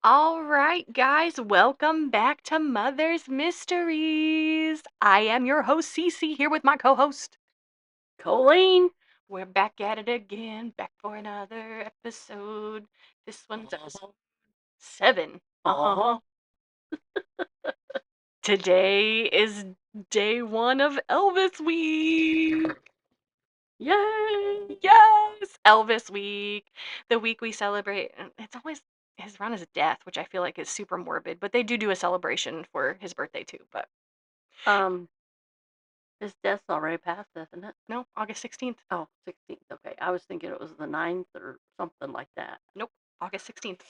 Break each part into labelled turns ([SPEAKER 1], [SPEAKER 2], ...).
[SPEAKER 1] All right, guys, welcome back to Mother's Mysteries. I am your host, Cece, here with my co host,
[SPEAKER 2] Colleen.
[SPEAKER 1] We're back at it again, back for another episode. This one's episode 7.
[SPEAKER 2] Uh-huh.
[SPEAKER 1] Today is day 1 of Elvis Week.
[SPEAKER 2] Yay!
[SPEAKER 1] Yes, Elvis Week. The week we celebrate. It's always his around his death, which I feel like is super morbid, but they do a celebration for his birthday too. But
[SPEAKER 2] Um, his death's already passed, isn't it?
[SPEAKER 1] no, August 16th.
[SPEAKER 2] Oh, 16th. Okay. I was thinking it was the 9th or something like that.
[SPEAKER 1] Nope, August 16th.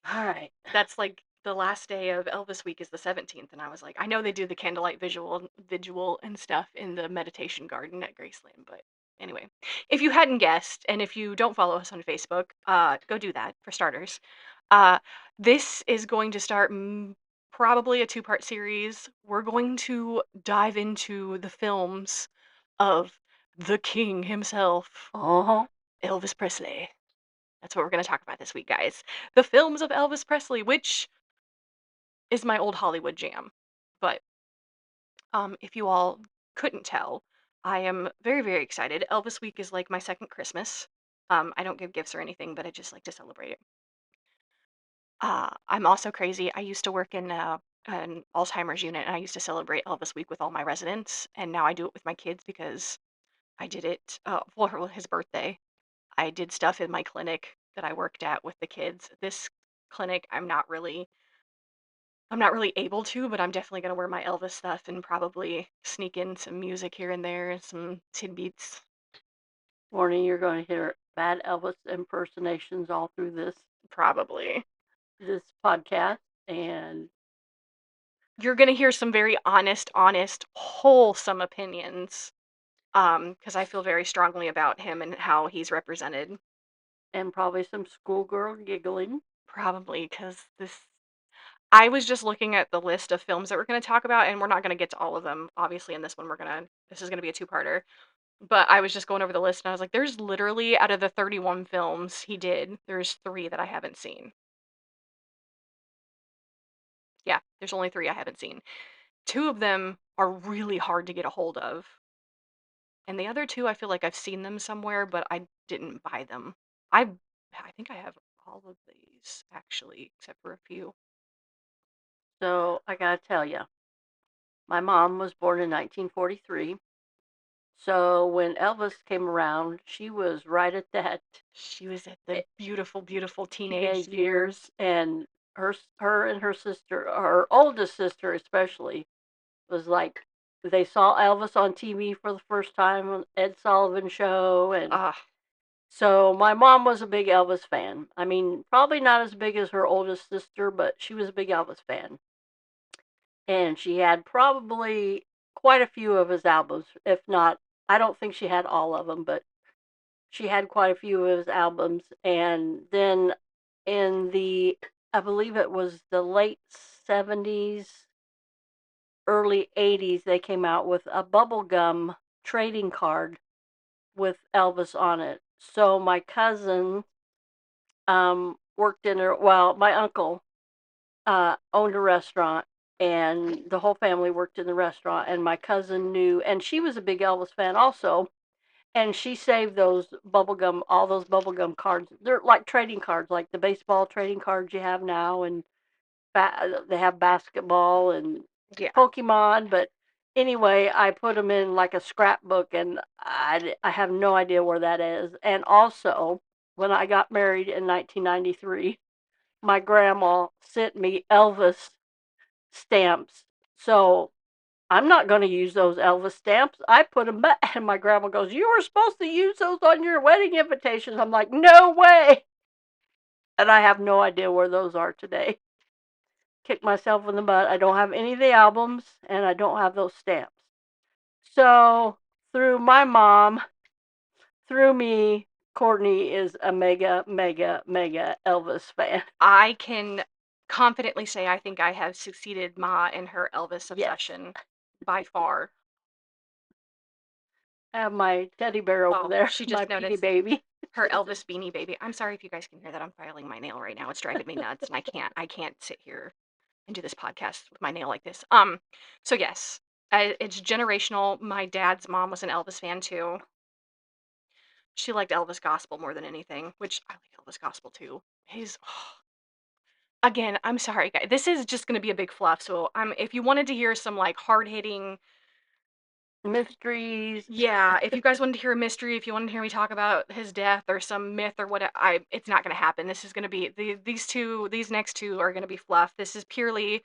[SPEAKER 2] All right.
[SPEAKER 1] That's like the last day of Elvis Week is the 17th, and I was like, I know they do the candlelight visual and stuff in the meditation garden at Graceland, but anyway, if you hadn't guessed, and if you don't follow us on Facebook, go do that for starters. Uh, this is going to start probably a two-part series. We're going to dive into the films of the king himself,
[SPEAKER 2] Uh-huh.
[SPEAKER 1] Elvis Presley. That's what we're going to talk about this week, guys. The films of Elvis Presley, which is my old Hollywood jam. But if you all couldn't tell, I am very, very excited. Elvis Week is like my second Christmas. I don't give gifts or anything, but I just like to celebrate it. I'm also crazy. I used to work in an Alzheimer's unit, and I used to celebrate Elvis Week with all my residents, and now I do it with my kids because I did it for his birthday. I did stuff in my clinic that I worked at with the kids. This clinic, I'm not really able to, but I'm definitely gonna wear my Elvis stuff and probably sneak in some music here and there and some tidbits.
[SPEAKER 2] Warning, you're going to hear bad Elvis impersonations all through
[SPEAKER 1] Probably.
[SPEAKER 2] this podcast. And
[SPEAKER 1] You're gonna hear some very honest, wholesome opinions. Because I feel very strongly about him and how he's represented.
[SPEAKER 2] probably some schoolgirl giggling.
[SPEAKER 1] Probably because this. I was just looking at the list of films that we're gonna talk about, and we're not gonna get to all of them. Obviously, in this one, this is gonna be a two-parter. But I was just going over the list and I was like, there's literally out of the 31 films he did, there's 3 that I haven't seen. Yeah, there's only 3 I haven't seen. 2 of them are really hard to get a hold of. And the other 2 I feel like I've seen them somewhere, but I didn't buy them. I think I have all of these actually, except for a few.
[SPEAKER 2] So I got to tell you, my mom was born in 1943. So when Elvis came around, she was right at that
[SPEAKER 1] She was at the beautiful, beautiful teenage
[SPEAKER 2] teenage
[SPEAKER 1] years.
[SPEAKER 2] years, and her and her sister, her oldest sister especially, was like they saw Elvis on TV for the first time on Ed Sullivan show, and
[SPEAKER 1] Ah,
[SPEAKER 2] so my mom was a big Elvis fan. I mean, probably not as big as her oldest sister, but she was a big Elvis fan, and she had probably quite a few of his albums, if not. I don't think she had all of them, but she had quite a few of his albums. And then in the, I believe it was the late 70s, early 80s, they came out with a bubblegum trading card with Elvis on it. So my cousin worked in her, well, my uncle owned a restaurant, and the whole family worked in the restaurant. And my cousin knew, and she was a big Elvis fan also, and she saved all those bubblegum cards. They're like trading cards, like the baseball trading cards you have now, and they have basketball and
[SPEAKER 1] yeah.
[SPEAKER 2] Pokemon. But anyway, I put them in like a scrapbook, and I have no idea where that is. And also, when I got married in 1993, my grandma sent me Elvis stamps. So I'm not going to use those Elvis stamps. I put them back. And my grandma goes, "You were supposed to use those on your wedding invitations." I'm like, "No way." And I have no idea where those are today. Kick myself in the butt. I don't have any of the albums, and I don't have those stamps. So, through my mom, through me, Courtney is a mega, mega, mega Elvis fan.
[SPEAKER 1] I can confidently say I think I have succeeded Ma in her Elvis
[SPEAKER 2] Yes.
[SPEAKER 1] obsession by far.
[SPEAKER 2] I have my teddy bear over
[SPEAKER 1] Oh,
[SPEAKER 2] there,
[SPEAKER 1] she
[SPEAKER 2] my
[SPEAKER 1] just
[SPEAKER 2] Petey
[SPEAKER 1] noticed.
[SPEAKER 2] baby.
[SPEAKER 1] Her Elvis Beanie Baby. I'm sorry if you guys can hear that. I'm filing my nail right now. It's driving me nuts, and I can't sit here and do this podcast with my nail like this. So yes, it's generational. My dad's mom was an Elvis fan too. She liked Elvis gospel more than anything, which I like Elvis gospel too. His again, I'm sorry, guys. This is just gonna be a big fluff. So if you wanted to hear some like hard hitting,
[SPEAKER 2] Mysteries.
[SPEAKER 1] yeah, if you guys wanted to hear a mystery, if you wanted to hear me talk about his death or some myth or what, it's not gonna happen. This is gonna be these next two are gonna be fluff. This is purely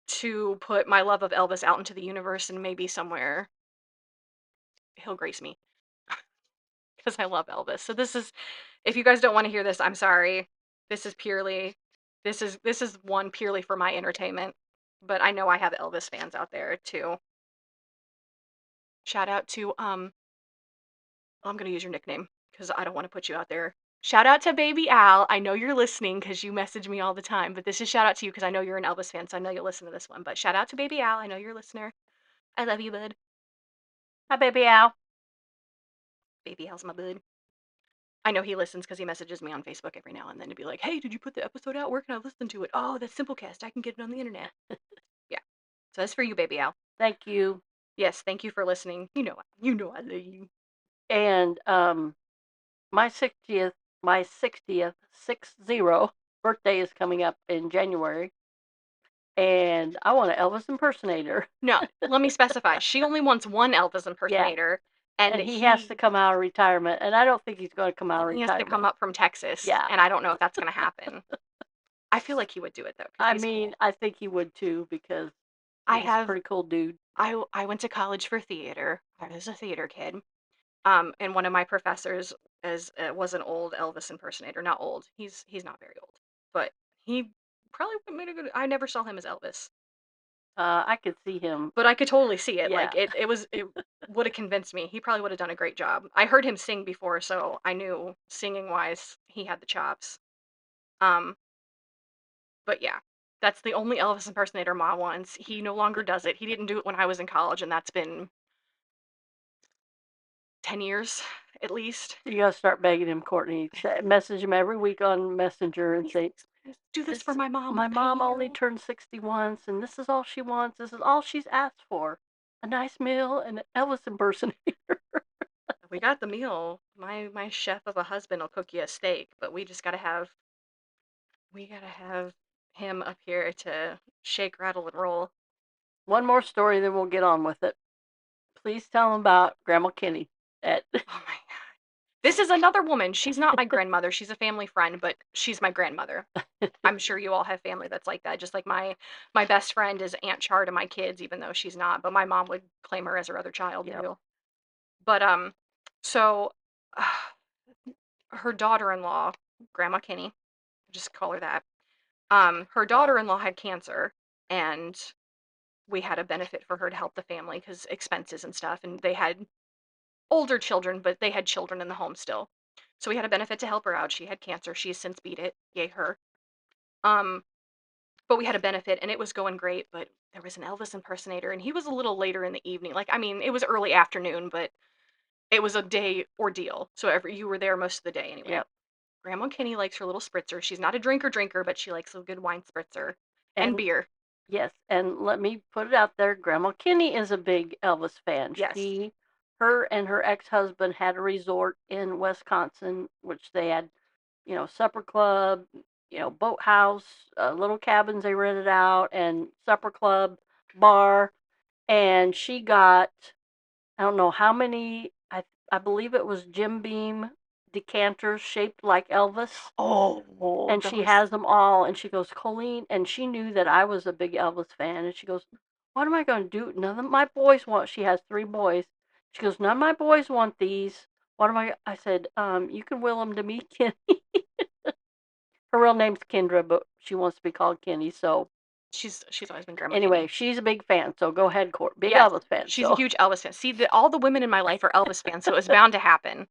[SPEAKER 1] to put my love of Elvis out into the universe and maybe somewhere he'll grace me because I love Elvis. So this is, if you guys don't want to hear this, I'm sorry. This is purely, this is one purely for my entertainment. But I know I have Elvis fans out there too. Shout out to I'm gonna use your nickname because I don't want to put you out there. Shout out to Baby Al. I know you're listening because you message me all the time. But this is shout out to you because I know you're an Elvis fan, so I know you'll listen to this one. But shout out to Baby Al. I know you're a listener. I love you, bud.
[SPEAKER 2] Hi, baby Al.
[SPEAKER 1] Baby Al's my bud. I know he listens because he messages me on Facebook every now and then to be like, "Hey, did you put the episode out? Where can I listen to it?" Oh, that's Simplecast. I can get it on the internet. Yeah. So that's for you, Baby Al.
[SPEAKER 2] Thank you.
[SPEAKER 1] Yes, thank you for listening. You know I love you.
[SPEAKER 2] And my 60th birthday is coming up in January, and I want an Elvis impersonator.
[SPEAKER 1] No, let me specify. She only wants one Elvis impersonator, and
[SPEAKER 2] And he has to come out of retirement, and I don't think he's going to come out of
[SPEAKER 1] he has to
[SPEAKER 2] retirement.
[SPEAKER 1] come up from Texas.
[SPEAKER 2] Yeah.
[SPEAKER 1] And I don't know if that's going to happen. I feel like he would do it though. 'Cause
[SPEAKER 2] I
[SPEAKER 1] he's
[SPEAKER 2] mean,
[SPEAKER 1] cool.
[SPEAKER 2] I think he would too because
[SPEAKER 1] I
[SPEAKER 2] he's a
[SPEAKER 1] have.
[SPEAKER 2] pretty cool dude.
[SPEAKER 1] I went to college for theater. I was a theater kid. And one of my professors was an old Elvis impersonator. Not old. He's not very old, but he probably made a good. I never saw him as Elvis,
[SPEAKER 2] I could see him.
[SPEAKER 1] but I could totally see it.
[SPEAKER 2] Yeah.
[SPEAKER 1] Like it would have convinced me. He probably would have done a great job. I heard him sing before, so I knew singing wise he had the chops. Um, but yeah, that's the only Elvis impersonator Ma wants. He no longer does it. He didn't do it when I was in college, and that's been 10 years at least.
[SPEAKER 2] You gotta start begging him, Courtney. Message him every week on Messenger and say,
[SPEAKER 1] Please do this for my mom.
[SPEAKER 2] My
[SPEAKER 1] We'll pay
[SPEAKER 2] mom only
[SPEAKER 1] you.
[SPEAKER 2] turned 60 once, and this is all she wants. This is all she's asked for. A nice meal and an Elvis impersonator.
[SPEAKER 1] We got the meal. My chef of a husband will cook you a steak, but we gotta have him up here to shake, rattle, and roll.
[SPEAKER 2] One more story, then we'll get on with it. Please tell him about Grandma Kenny.
[SPEAKER 1] Oh my god. This is another woman. She's not my grandmother. She's a family friend, but she's my grandmother. I'm sure you all have family that's like that. Just like my best friend is Aunt Char to my kids, even though she's not. But my mom would claim her as her other child
[SPEAKER 2] Yep.
[SPEAKER 1] too. But so her daughter-in-law, Grandma Kenny, just call her that. Her daughter-in-law had cancer, and we had a benefit for her to help the family because expenses and stuff. And they had older children, but they had children in the home still. So we had a benefit to help her out. She had cancer. She's since beat it. Yay her. Um, but we had a benefit and it was going great. But there was an Elvis impersonator, and he was a little later in the evening. Like, I mean, it was early afternoon, but it was a day ordeal. So you were there most of the day anyway.
[SPEAKER 2] Yep.
[SPEAKER 1] Grandma Kenny likes her little spritzer. She's not a drinker, but she likes a good wine spritzer and beer.
[SPEAKER 2] Yes, and let me put it out there. Grandma Kenny is a big Elvis fan.
[SPEAKER 1] Yes.
[SPEAKER 2] Her and her ex-husband had a resort in Wisconsin, which they had, supper club, boathouse, little cabins they rented out, and supper club, bar. And she got, I don't know how many, I believe it was Jim Beam decanters shaped like Elvis.
[SPEAKER 1] Oh,
[SPEAKER 2] And she has them all, and she goes, Colleen, and she knew that I was a big Elvis fan, and she goes, what am I going to do? None of my boys want, she has 3 boys. She goes, none of my boys want these. What am I said, you can will them to me, Kenny. Her real name's Kendra, but she wants to be called Kenny, so.
[SPEAKER 1] She's always been Grandma
[SPEAKER 2] Anyway,
[SPEAKER 1] Kenny.
[SPEAKER 2] she's a big fan, so go ahead, Court. Big Elvis fan.
[SPEAKER 1] She's a huge Elvis fan. See, all the women in my life are Elvis fans, so it was bound to happen.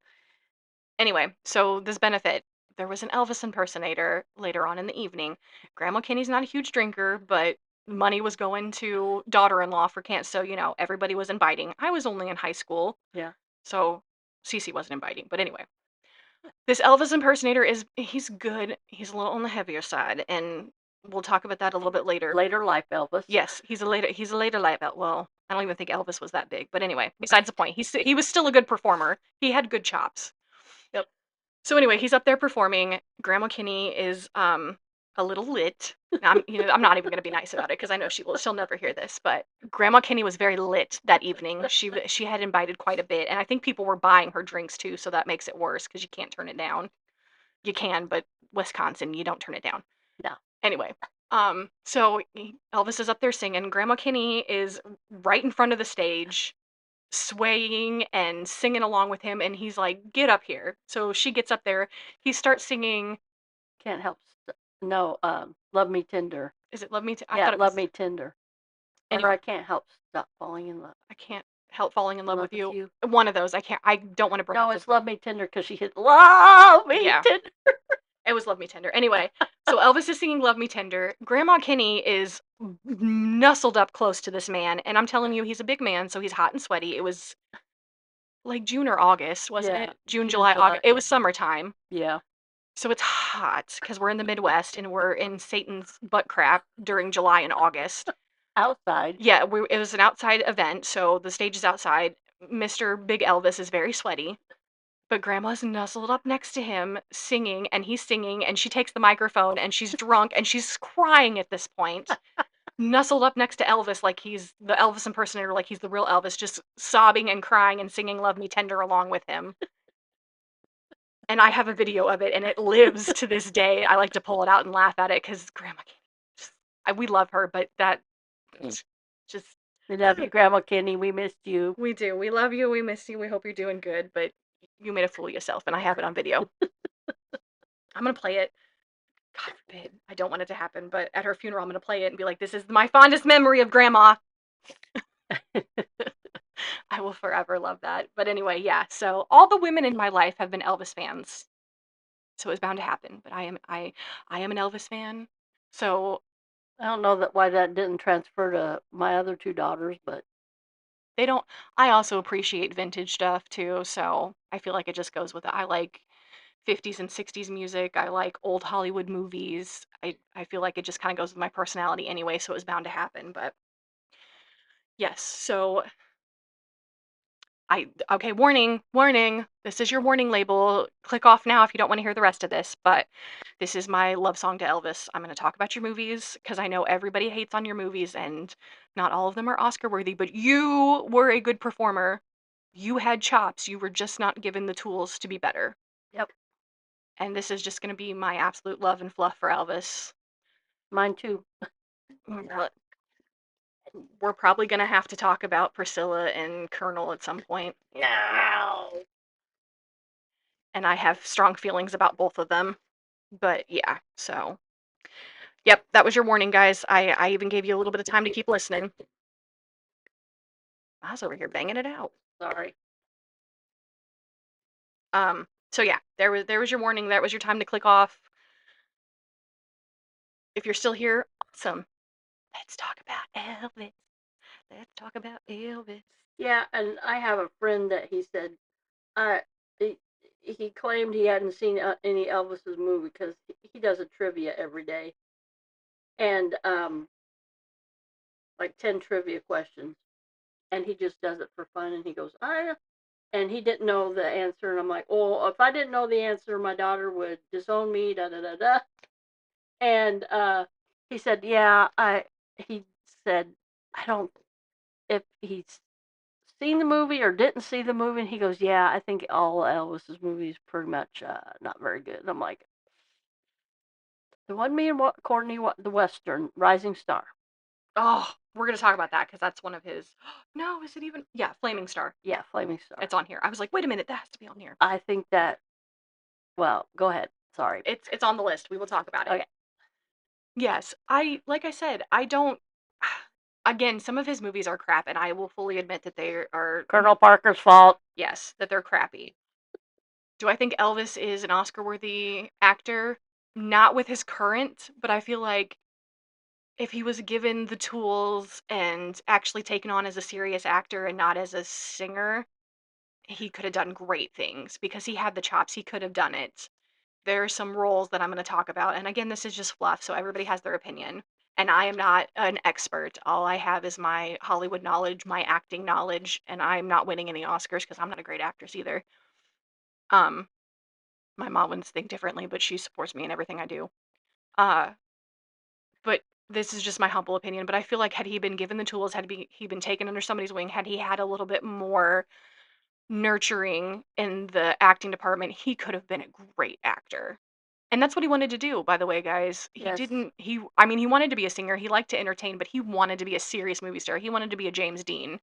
[SPEAKER 1] Anyway, so this benefit, there was an Elvis impersonator later on in the evening. Grandma Kenny's not a huge drinker, but money was going to daughter-in-law for can't. So, everybody was inviting. I was only in high school.
[SPEAKER 2] Yeah.
[SPEAKER 1] So Cece wasn't inviting. But anyway, This Elvis impersonator he's good. He's a little on the heavier side, and we'll talk about that a little bit later.
[SPEAKER 2] Later life Elvis.
[SPEAKER 1] Yes, he's a later life Elvis. Well, I don't even think Elvis was that big, but anyway, besides the point. He was still a good performer. He had good chops.
[SPEAKER 2] Yep.
[SPEAKER 1] So anyway, he's up there performing. Grandma Kinney is a little lit. I'm not even gonna be nice about it because I know she'll never hear this. But Grandma Kinney was very lit that evening. She had invited quite a bit, and I think people were buying her drinks too, so that makes it worse because you can't turn it down. You can, but Wisconsin, you don't turn it down.
[SPEAKER 2] No.
[SPEAKER 1] Anyway, so Elvis is up there singing. Grandma Kinney is right in front of the stage, swaying and singing along with him, and he's like, "Get up here." So she gets up there. He starts singing.
[SPEAKER 2] Can't help. No, Love Me Tender.
[SPEAKER 1] Is it "Love Me"? I
[SPEAKER 2] Yeah,
[SPEAKER 1] thought it
[SPEAKER 2] Love
[SPEAKER 1] was.
[SPEAKER 2] Me Tender. Or
[SPEAKER 1] Anyway,
[SPEAKER 2] I Can't Help Stop Falling in Love.
[SPEAKER 1] I can't help falling in love with you.
[SPEAKER 2] You.
[SPEAKER 1] One of those. I can't. I don't want to break
[SPEAKER 2] No,
[SPEAKER 1] up
[SPEAKER 2] it's Love Me Tender because she hit Love Me
[SPEAKER 1] Yeah.
[SPEAKER 2] Tender.
[SPEAKER 1] It was "Love Me Tender." Anyway, so Elvis is singing "Love Me Tender." Grandma Kinney is nestled up close to this man, and I'm telling you, he's a big man, so he's hot and sweaty. It was like June or August, wasn't
[SPEAKER 2] Yeah,
[SPEAKER 1] it? June,
[SPEAKER 2] June,
[SPEAKER 1] July,
[SPEAKER 2] July.
[SPEAKER 1] August. It was summertime.
[SPEAKER 2] Yeah.
[SPEAKER 1] So it's hot because we're in the Midwest and we're in Satan's butt crap during July and August.
[SPEAKER 2] Outside.
[SPEAKER 1] Yeah, it was an outside event, so the stage is outside. Mr. Big Elvis is very sweaty, but Grandma's nestled up next to him singing, and he's singing, and she takes the microphone, and she's drunk, and she's crying at this point, nestled up next to Elvis like he's the Elvis impersonator, like he's the real Elvis, just sobbing and crying and singing "Love Me Tender" along with him. And I have a video of it, and it lives to this day. I like to pull it out and laugh at it because Grandma Kinney, we love her, but that just
[SPEAKER 2] We love you, Grandma Kinney. We missed you.
[SPEAKER 1] we do. We love you. We miss you. We hope you're doing good, but you made a fool of yourself, and I have it on video. I'm gonna play it. God forbid. I don't want it to happen, but at her funeral, I'm gonna play it and be like, "This is my fondest memory of Grandma." I will forever love that. But anyway, yeah. So all the women in my life have been Elvis fans, so it was bound to happen. But I am an Elvis fan. So
[SPEAKER 2] I don't know why that didn't transfer to my other two daughters, but
[SPEAKER 1] they don't. I also appreciate vintage stuff too. So I feel like it just goes with it. I like 50s and 60s music. I like old Hollywood movies. I feel like it just kind of goes with my personality anyway. So it was bound to happen. But yes. So okay, warning, warning. This is your warning label. Click off now if you don't want to hear the rest of this, but this is my love song to Elvis. I'm going to talk about your movies because I know everybody hates on your movies and not all of them are Oscar worthy, but you were a good performer. You had chops. You were just not given the tools to be better.
[SPEAKER 2] yep,
[SPEAKER 1] And this is just going to be my absolute love and fluff for Elvis.
[SPEAKER 2] mine too.
[SPEAKER 1] We're probably going to have to talk about Priscilla and Colonel at some point.
[SPEAKER 2] No.
[SPEAKER 1] And I have strong feelings about both of them. But yeah, so yep, that was your warning, guys. I even gave you a little bit of time to keep listening. I was over here banging it out.
[SPEAKER 2] Sorry.
[SPEAKER 1] So yeah, there was your warning. That was your time to click off. If you're still here, awesome. Let's talk about Elvis. Let's talk about Elvis.
[SPEAKER 2] Yeah, and I have a friend that he said, uh, he, he claimed he hadn't seen any Elvis's movie because he does a trivia every day, and like 10 trivia questions, and he just does it for fun, and he goes, and he didn't know the answer, and I'm like, well, if I didn't know the answer, my daughter would disown me, da da da da, and he said, yeah, he said, I don't, if he's seen the movie or didn't see the movie, and he goes, yeah, I think all Elvis's movies pretty much not very good. And I'm like, the one me and Courtney, the Western, Rising Star.
[SPEAKER 1] Oh, we're gonna talk about that because that's one of his. No, is it even? Yeah, Flaming Star.
[SPEAKER 2] Yeah, Flaming Star.
[SPEAKER 1] It's on here. I was like, wait a minute, that has to be on here.
[SPEAKER 2] I think that, well, go ahead. Sorry.
[SPEAKER 1] It's on the list. We will talk about it.
[SPEAKER 2] Okay.
[SPEAKER 1] Yes, like I said, I don't. Again, some of his movies are crap, and I will fully admit that they are.
[SPEAKER 2] Colonel Parker's Fault.
[SPEAKER 1] Yes, that they're crappy. Do I think Elvis is an Oscar-worthy actor? Not with his current, but I feel like if he was given the tools and actually taken on as a serious actor and not as a singer, he could have done great things because he had the chops. He could have done it. There are some roles that I'm going to talk about. And again, this is just fluff, so everybody has their opinion. And I am not an expert. All I have is my Hollywood knowledge, my acting knowledge, and I'm not winning any Oscars because I'm not a great actress either. Um, my mom would think differently, but she supports me in everything I do. Uh, but this is just my humble opinion. But I feel like had he been given the tools, he been taken under somebody's wing, had he had a little bit more nurturing in the acting department, he could have been a great actor. And that's what he wanted to do, by the way, guys. He
[SPEAKER 2] Yes.
[SPEAKER 1] didn't he I mean, he wanted to be a singer, he liked to entertain, but he wanted to be a serious movie star. He wanted to be a James Dean.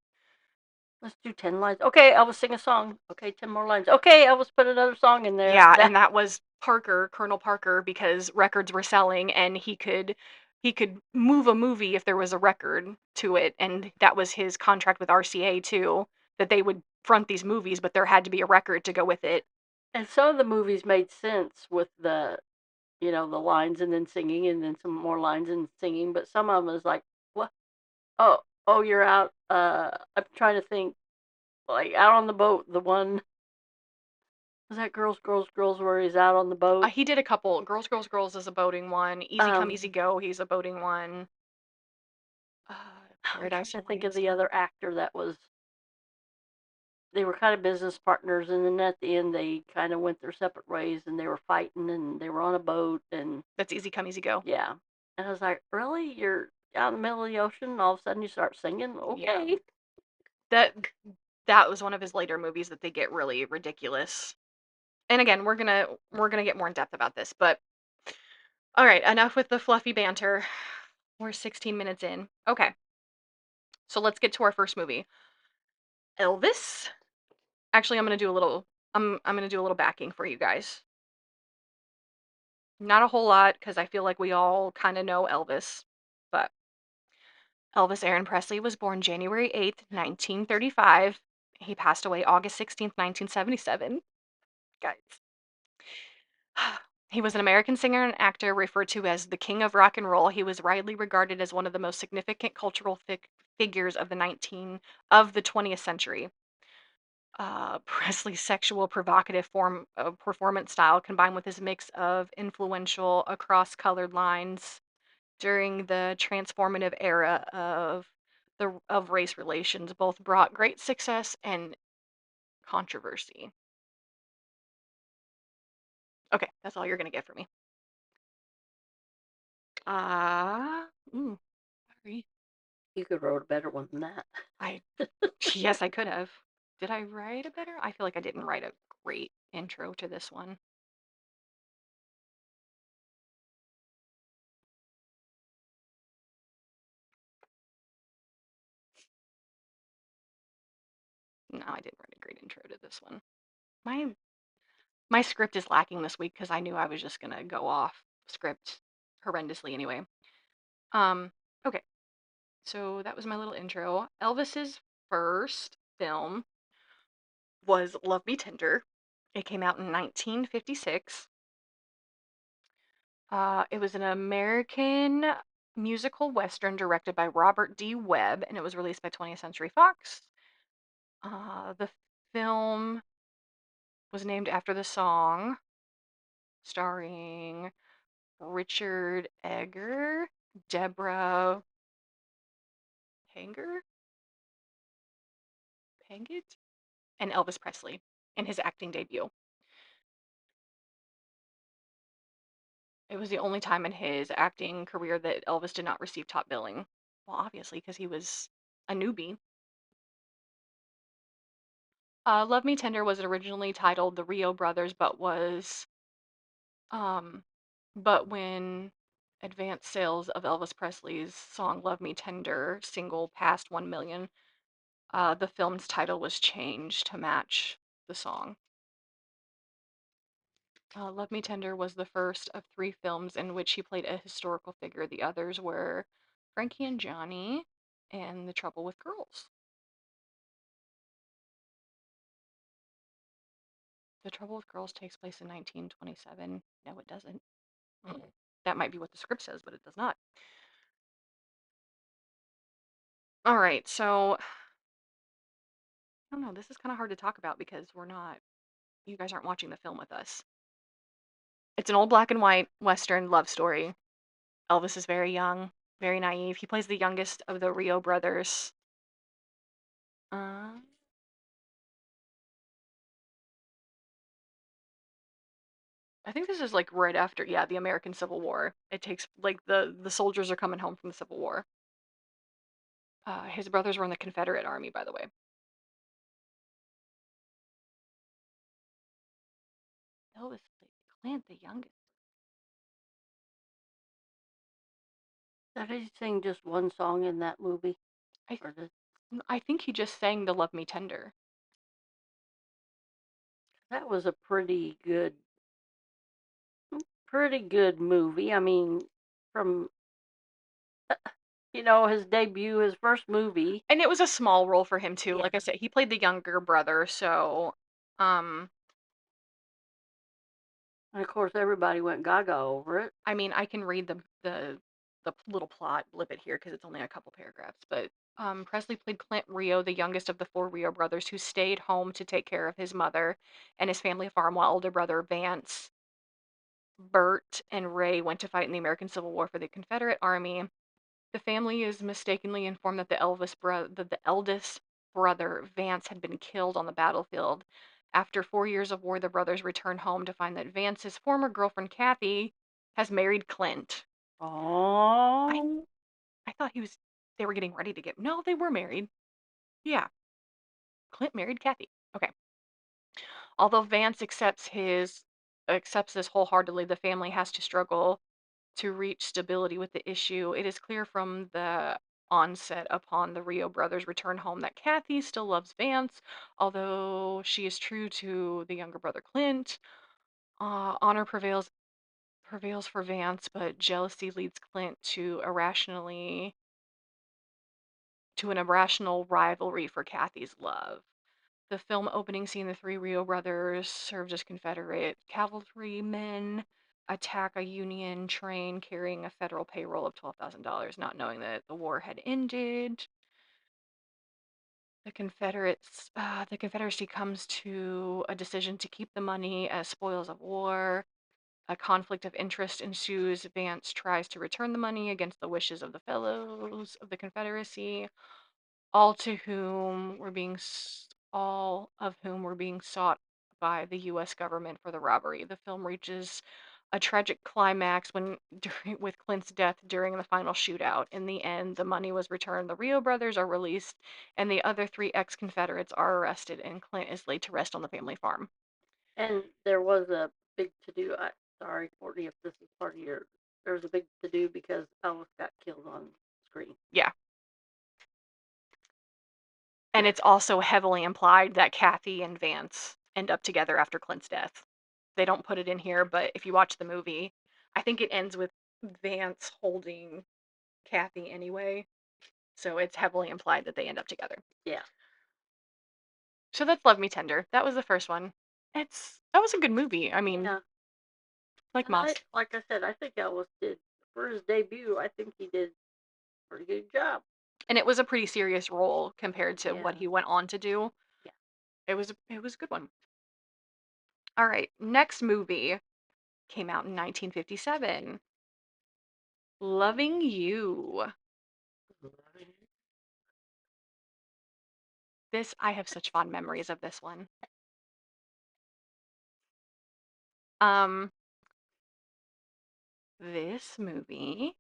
[SPEAKER 2] Let's do 10 lines. Okay, Elvis, sing a song. Okay, 10 more lines. Okay, Elvis, put another song in there.
[SPEAKER 1] Yeah,
[SPEAKER 2] That
[SPEAKER 1] and that was Parker, Colonel Parker, because records were selling and he could move a movie if there was a record to it, and that was his contract with RCA too, that they would front these movies, but there had to be a record to go with it.
[SPEAKER 2] and some of the movies made sense with the lines and then singing and then some more lines and singing, but some of them is like, what? Oh, oh, you're out. I'm trying to think. Like out on the boat, the one was that Girls, Girls, Girls, where he's out on the boat.
[SPEAKER 1] He did a couple. Girls, Girls, Girls is a boating one. Easy Come,
[SPEAKER 2] Um,
[SPEAKER 1] Easy Go, he's a boating one. Uh,
[SPEAKER 2] I'm trying
[SPEAKER 1] Paradise
[SPEAKER 2] to think of
[SPEAKER 1] Awaits.
[SPEAKER 2] the other actor that was. They were kind of business partners, and then at the end they kind of went their separate ways, and they were fighting, and they were on a boat, and
[SPEAKER 1] That's Easy Come, Easy Go.
[SPEAKER 2] yeah. And I was like, really? You're out in the middle of the ocean, and all of a sudden you start singing?
[SPEAKER 1] Yeah.
[SPEAKER 2] Okay.
[SPEAKER 1] That that was one of his later movies that they get really ridiculous. And again, we're gonna get more in depth about this, but all right, enough with the fluffy banter. We're 16 minutes in. Okay, so let's get to our first movie, Elvis. Actually, I'm gonna do a little backing for you guys. Not a whole lot because I feel like we all kind of know Elvis, but Elvis Aaron Presley was born January 8th, 1935. He passed away August 16th, 1977. Guys. He was an American singer and actor referred to as the King of Rock and Roll. He was widely regarded as one of the most significant cultural figures of the 20th century. Presley's sexual, provocative form of performance style, combined with his mix of influential across colored lines during the transformative era of race relations, both brought great success and controversy. Okay, that's all you're gonna get from me. Uh, mm, sorry.
[SPEAKER 2] You could wrote a better one than that.
[SPEAKER 1] I Yes, I could have. Did I write a better? I feel like I didn't write a great intro to this one. No, I didn't write a great intro to this one. My my script is lacking this week because I knew I was just gonna go off script horrendously anyway. Um, okay, so that was my little intro. Elvis's first film was Love Me Tender. It came out in 1956. It was an American musical western directed by Robert D. Webb, and it was released by 20th Century Fox. The film was named after the song, starring Richard Egger, Deborah Panger, Pangit, and Elvis Presley in his acting debut. It was the only time in his acting career that Elvis did not receive top billing. Well, obviously, because he was a newbie. Love Me Tender was originally titled The Rio Brothers, um, but when advanced sales of Elvis Presley's song Love Me Tender single passed 1 million, the film's title was changed to match the song. Love Me Tender was the first of 3 films in which he played a historical figure. The others were Frankie and Johnny and The Trouble with Girls. The Trouble with Girls takes place in 1927. No, it doesn't. That might be what the script says, but it does not. All right, so don't know. This is kind of hard to talk about because you guys aren't watching the film with us. It's an old black and white Western love story. Elvis is very young, very naive. He plays the youngest of the Rio brothers. Uh, I think this is like right after, yeah, the American Civil War. It takes like the soldiers are coming home from the Civil War. His brothers were in the Confederate Army, by the way. Elvis played Clint, the youngest.
[SPEAKER 2] Did he sing just one song in that movie?
[SPEAKER 1] I
[SPEAKER 2] Or did,
[SPEAKER 1] I think he just sang the "Love Me Tender."
[SPEAKER 2] that was a pretty good movie. I mean, from his debut, his first movie.
[SPEAKER 1] And it was a small role for him too.
[SPEAKER 2] Yeah.
[SPEAKER 1] Like I said, he played the younger brother, so um
[SPEAKER 2] And of course, everybody went gaga over it.
[SPEAKER 1] I mean, I can read the little plot blip here because it's only a couple paragraphs, but Presley played Clint Rio, the youngest of the four Rio brothers, who stayed home to take care of his mother and his family farm, while older brother Vance, Bert, and Ray went to fight in the American Civil War for the Confederate Army. The family is mistakenly informed that the eldest brother, Vance, had been killed on the battlefield. After 4 years of war, the brothers return home to find that Vance's former girlfriend, Kathy, has married Clint. I
[SPEAKER 2] Oh.
[SPEAKER 1] I thought they were getting ready to get. No, they were married. Yeah, Clint married Kathy. Okay. Although Vance accepts this wholeheartedly, the family has to struggle to reach stability with the issue. It is clear from the onset upon the Rio brothers' return home that Kathy still loves Vance, although she is true to the younger brother Clint. Honor prevails for Vance, but jealousy leads Clint to an irrational rivalry for Kathy's love. The film opening scene, the three Rio brothers, served as Confederate cavalrymen, attack a Union train carrying a federal payroll of $12,000, not knowing that the war had ended. The Confederacy comes to a decision to keep the money as spoils of war. A conflict of interest ensues. Vance tries to return the money against the wishes of the fellows of the Confederacy, all of whom were being sought by the U.S. government for the robbery. The film reaches a tragic climax with Clint's death during the final shootout. In the end, the money was returned, the Rio brothers are released, and the other three ex-Confederates are arrested, and Clint is laid to rest on the family farm.
[SPEAKER 2] And there was a big to do. Sorry, Courtney, if this is part of your. There was a big to do because Elvis got killed on screen.
[SPEAKER 1] Yeah. And it's also heavily implied that Kathy and Vance end up together after Clint's death. They don't put it in here, but if you watch the movie, I think it ends with Vance holding Kathy anyway. So it's heavily implied that they end up together.
[SPEAKER 2] Yeah.
[SPEAKER 1] So that's Love Me Tender. That was the first one. That was a good movie. I mean,
[SPEAKER 2] Yeah.
[SPEAKER 1] like
[SPEAKER 2] And
[SPEAKER 1] Moss.
[SPEAKER 2] like I said, I think Elvis did for his debut. I think he did a pretty good job.
[SPEAKER 1] And it was a pretty serious role compared to what
[SPEAKER 2] Yeah.
[SPEAKER 1] he went on to do.
[SPEAKER 2] Yeah.
[SPEAKER 1] It was a good one. All right, next movie came out in 1957. Loving You. I have such fond memories of this one. Um, this movie,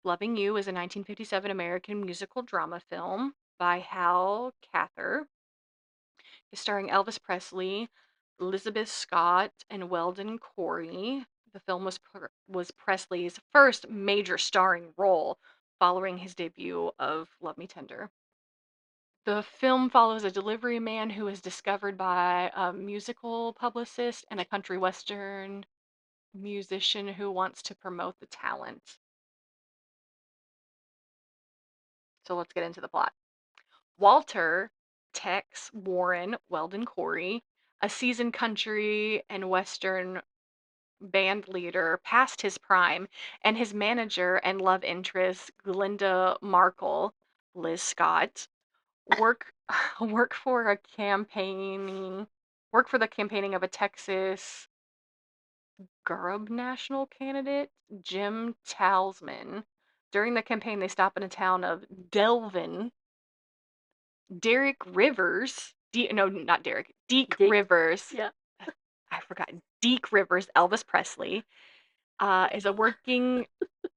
[SPEAKER 1] Loving You, is a 1957 American musical drama film by Hal Cather. It's starring Elvis Presley, Elizabeth Scott, and Weldon Corey. The film was Presley's first major starring role following his debut of Love Me Tender. The film follows a delivery man who is discovered by a musical publicist and a country western musician who wants to promote the talent. So let's get into the plot. Walter, Tex, Warren, Weldon Corey, a seasoned country and western band leader past his prime, and his manager and love interest, Glinda Markle, Liz Scott, work work for a campaigning work for the campaigning of a Texas Grub national candidate, Jim Talsman. During the campaign, they stop in a town of Delvin. Derek Rivers, no, not Derek, Deke
[SPEAKER 2] Dick.
[SPEAKER 1] Rivers.
[SPEAKER 2] Yeah.
[SPEAKER 1] I forgot. Deke Rivers, Elvis Presley, is a working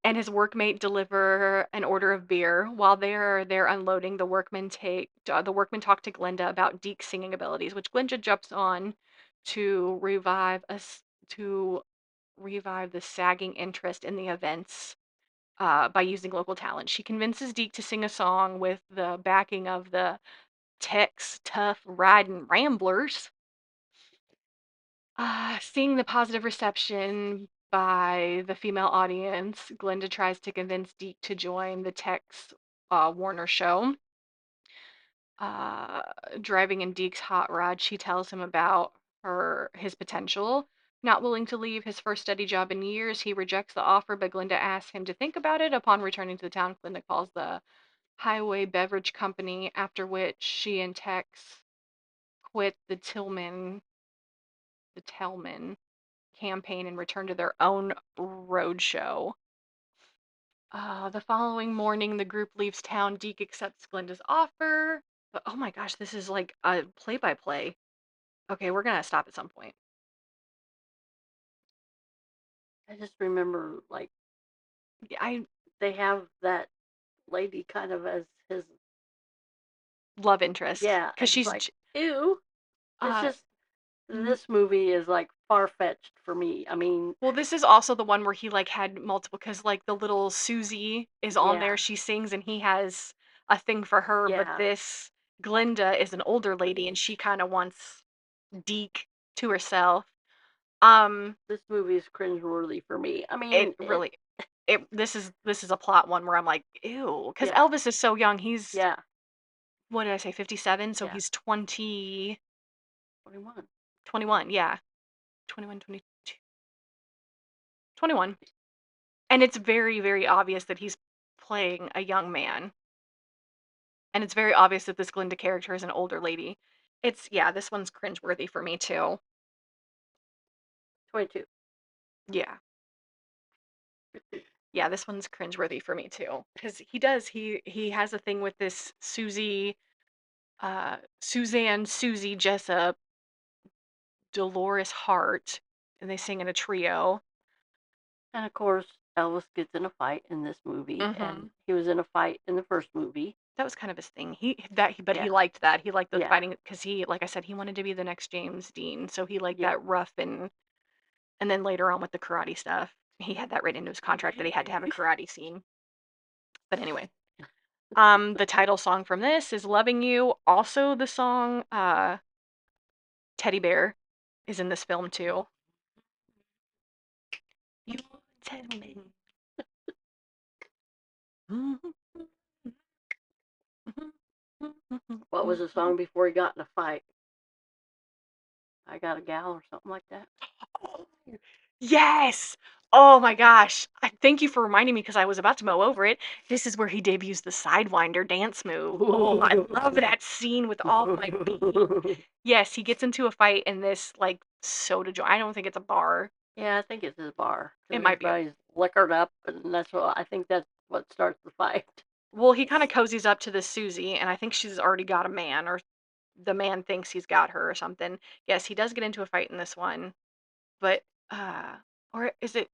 [SPEAKER 1] and his workmate deliver an order of beer. While they're unloading, the workmen talk to Glinda about Deke's singing abilities, which Glinda jumps on to to revive the sagging interest in the events by using local talent. She convinces Deke to sing a song with the backing of the Tex Tough Riding Ramblers. Seeing the positive reception by the female audience, Glinda tries to convince Deke to join the Tex Warner show. Uh, Driving in Deke's hot rod, she tells him about his potential. Not willing to leave his first steady job in years, he rejects the offer, but Glinda asks him to think about it. Upon returning to the town, Glinda calls the Highway Beverage Company, after which she and Tex quit the Tellman campaign and return to their own roadshow. The following morning, the group leaves town. Deke accepts Glinda's offer. But oh my gosh, this is like a play by play. Okay, we're gonna stop at some point.
[SPEAKER 2] I just remember like
[SPEAKER 1] I
[SPEAKER 2] they have that lady kind of as his.
[SPEAKER 1] love interest
[SPEAKER 2] Yeah,
[SPEAKER 1] because
[SPEAKER 2] it's just like ew. It's
[SPEAKER 1] uh,
[SPEAKER 2] just this movie is like far fetched for me. I mean,
[SPEAKER 1] well, this is also the one where he like had multiple because like the little Susie is on
[SPEAKER 2] yeah,
[SPEAKER 1] there. She sings and he has a thing for her, but
[SPEAKER 2] yeah.
[SPEAKER 1] this Glinda is an older lady and she kind of wants Deke to herself. Um,
[SPEAKER 2] This movie is cringeworthy for me. I
[SPEAKER 1] it
[SPEAKER 2] mean,
[SPEAKER 1] really this is a plot one where I'm like, ew, because
[SPEAKER 2] yeah,
[SPEAKER 1] Elvis is so young. He's
[SPEAKER 2] yeah,
[SPEAKER 1] what did I say, 57? So
[SPEAKER 2] yeah.
[SPEAKER 1] he's 20,
[SPEAKER 2] 21.
[SPEAKER 1] 21, yeah, 21, 22, 21. And it's very, very obvious that he's playing a young man. And it's very obvious that this Glinda character is an older lady. Yeah, this one's cringeworthy for me too.
[SPEAKER 2] 22.
[SPEAKER 1] Yeah. Yeah, this one's cringeworthy for me too. Because he has a thing with this Suzanne, Susie Jessup, Dolores Hart, and they sing in a trio.
[SPEAKER 2] And of course, Elvis gets in a fight in this movie,
[SPEAKER 1] Mm-hmm.
[SPEAKER 2] and he was in a fight in the first movie.
[SPEAKER 1] That was kind of his thing. But he
[SPEAKER 2] Yeah,
[SPEAKER 1] liked that. He liked the
[SPEAKER 2] yeah,
[SPEAKER 1] fighting because like I said, he wanted to be the next James Dean. So he liked
[SPEAKER 2] yeah.
[SPEAKER 1] that rough and then later on with the karate stuff, he had that written into his contract that he had to have a karate scene. But anyway, the title song from this is "Loving You." Also, the song "Teddy Bear" is in this film too. You tell me.
[SPEAKER 2] What was the song before he got in a fight? I got a gal or something like that.
[SPEAKER 1] Yes. Oh my gosh. Thank you for reminding me because I was about to mow over it. This is where he debuts the Sidewinder dance move. Oh, I love that scene with all my being. Yes, he gets into a fight in this like soda joint. I don't think it's a bar.
[SPEAKER 2] Yeah, I think it's his bar
[SPEAKER 1] It
[SPEAKER 2] because
[SPEAKER 1] might be a
[SPEAKER 2] everybody's liquored up, and I think that's what starts the fight.
[SPEAKER 1] well, he kind of cozies up to this Susie, and I think she's already got a man, or the man thinks he's got her or something. Yes, he does get into a fight in this one, but or is it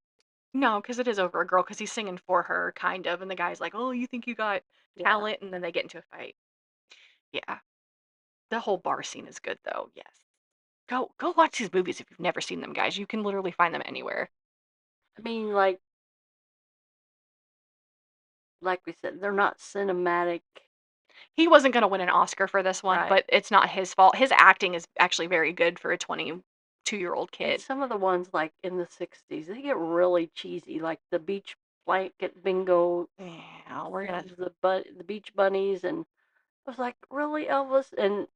[SPEAKER 1] no, because it is over a girl, because he's singing for her, kind of, and the guy's like, "Oh, you think you got
[SPEAKER 2] Yeah.
[SPEAKER 1] talent?" And then they get into a fight. Yeah, the whole bar scene is good, though. Yes, go watch these movies if you've never seen them, guys. You can literally find them anywhere.
[SPEAKER 2] I mean, like we said, they're not cinematic,
[SPEAKER 1] He wasn't gonna win an Oscar for this one,
[SPEAKER 2] right?
[SPEAKER 1] but it's not his fault. His acting is actually very good for a 22-year-old
[SPEAKER 2] And
[SPEAKER 1] kid.
[SPEAKER 2] some of the ones like in the '60s, they get really cheesy, like the beach blanket bingo,
[SPEAKER 1] Yeah, we're gonna.
[SPEAKER 2] the beach bunnies, and I was like, really, Elvis? And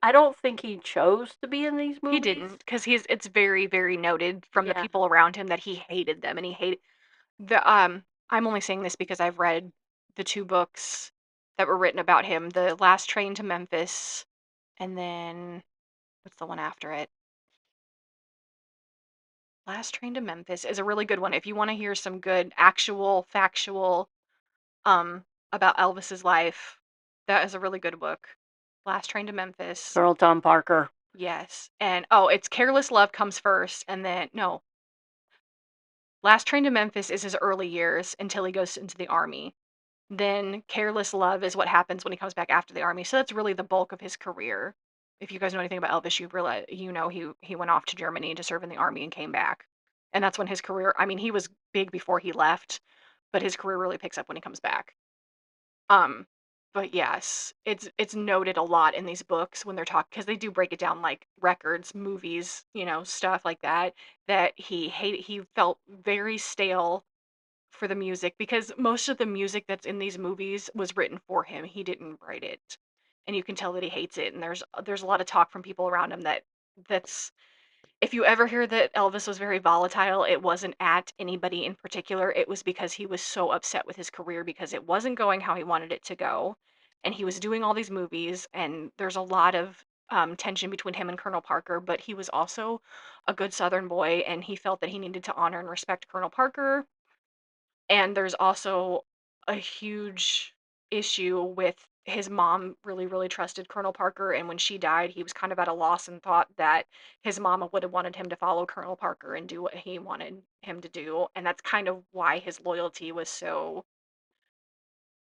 [SPEAKER 2] I don't think he chose to be in these
[SPEAKER 1] He
[SPEAKER 2] movies.
[SPEAKER 1] didn't, because it's very, very noted from the
[SPEAKER 2] Yeah,
[SPEAKER 1] people around him that he hated them, and he hated the. I'm only saying this because I've read the two books that were written about him. The Last Train to Memphis, and then what's the one after it? Last Train to Memphis is a really good one if you want to hear some good actual factual um about Elvis's life. That is a really good book. Last Train to Memphis.
[SPEAKER 2] Colonel Tom Parker.
[SPEAKER 1] Yes. And oh, it's Careless Love comes first and then no. Last Train to Memphis is his early years until he goes into the army. Then Careless Love is what happens when he comes back after the army. So that's really the bulk of his career. If you guys know anything about Elvis, you realize he went off to Germany to serve in the army and came back. And that's when his career, I mean, he was big before he left, but his career really picks up when he comes back. Um, but yes, it's noted a lot in these books when they're talking because they do break it down like records, movies, stuff like that. That he felt very stale for the music because most of the music that's in these movies was written for him. He didn't write it. And you can tell that he hates it. And there's a lot of talk from people around him that's if you ever hear that Elvis was very volatile, it wasn't at anybody in particular. It was because he was so upset with his career because it wasn't going how he wanted it to go. And he was doing all these movies, and there's a lot of tension between him and Colonel Parker, but he was also a good Southern boy, and he felt that he needed to honor and respect Colonel Parker. And there's also a huge issue with his mom really, really trusted Colonel Parker, and when she died, he was kind of at a loss and thought that his mama would have wanted him to follow Colonel Parker and do what he wanted him to do, and that's kind of why his loyalty was so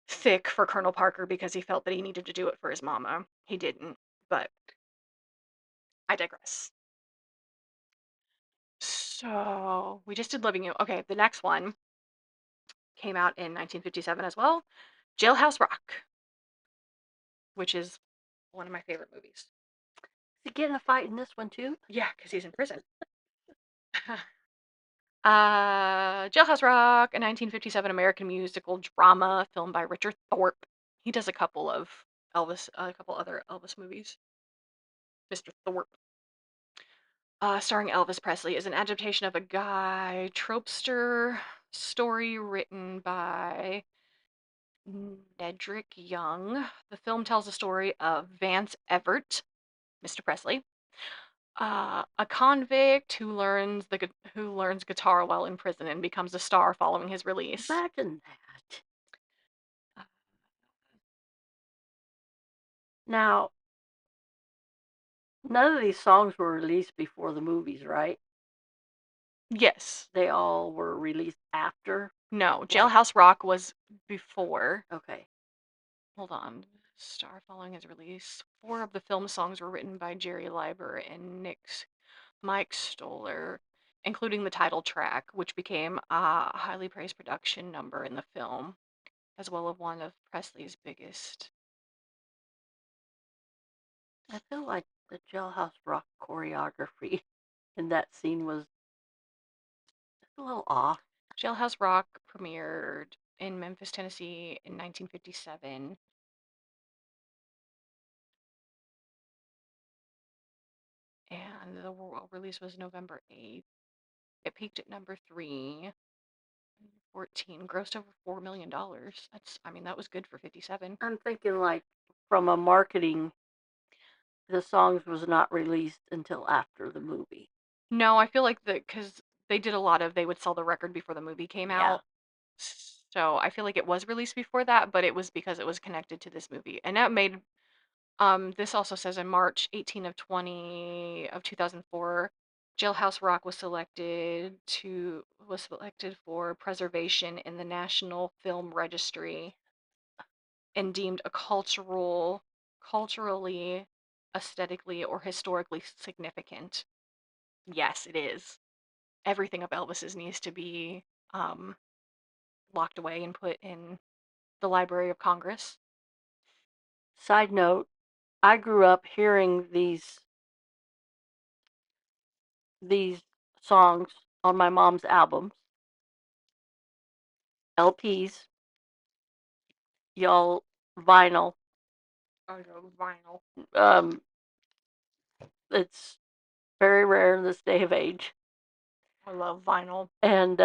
[SPEAKER 1] thick for Colonel Parker because he felt that he needed to do it for his mama. He didn't, but I digress. So, we just did Living You. Okay, the next one came out in 1957 as well. Jailhouse Rock, which is one of my favorite movies.
[SPEAKER 2] Is he getting a fight in this one too?
[SPEAKER 1] Yeah, because he's in prison. Jailhouse Rock, a 1957 American musical drama filmed by Richard Thorpe. He does a couple of a couple other Elvis movies. Mr. Thorpe. Starring Elvis Presley, is an adaptation of a guy tropester story written by Nedrick Young. The film tells the story of Vance Everett, Mr. Presley, a convict who learns guitar while in prison and becomes a star following his release.
[SPEAKER 2] Imagine that. Now, none of these songs were released before the movies, right?
[SPEAKER 1] Yes.
[SPEAKER 2] They all were released after.
[SPEAKER 1] No, Jailhouse Rock was before.
[SPEAKER 2] Okay.
[SPEAKER 1] Hold on. Star following his release. 4 of the film songs were written by Jerry Leiber and Mike Stoller, including the title track, which became a highly praised production number in the film, as well as one of Presley's biggest.
[SPEAKER 2] I feel like the Jailhouse Rock choreography in that scene was just a little off.
[SPEAKER 1] Jailhouse Rock premiered in Memphis, Tennessee in 1957. And the world release was November 8th. It peaked at number 3, 14, grossed over $4 million. That was good for 57.
[SPEAKER 2] I'm thinking like from a marketing, the songs was not released until after the movie.
[SPEAKER 1] No, I feel like because they would sell the record before the movie came
[SPEAKER 2] Yeah.
[SPEAKER 1] out. So I feel like it was released before that, but it was because it was connected to this movie. And that made, this also says in March 18 of 2004, Jailhouse Rock was selected for preservation in the National Film Registry and deemed a culturally, aesthetically, or historically significant. Yes, it is. Everything of Elvis's needs to be um, locked away and put in the Library of Congress.
[SPEAKER 2] Side note, I grew up hearing these songs on my mom's albums, LPs, y'all, vinyl.
[SPEAKER 1] Oh, no, vinyl.
[SPEAKER 2] Um, it's very rare in this day of age.
[SPEAKER 1] I love vinyl.
[SPEAKER 2] And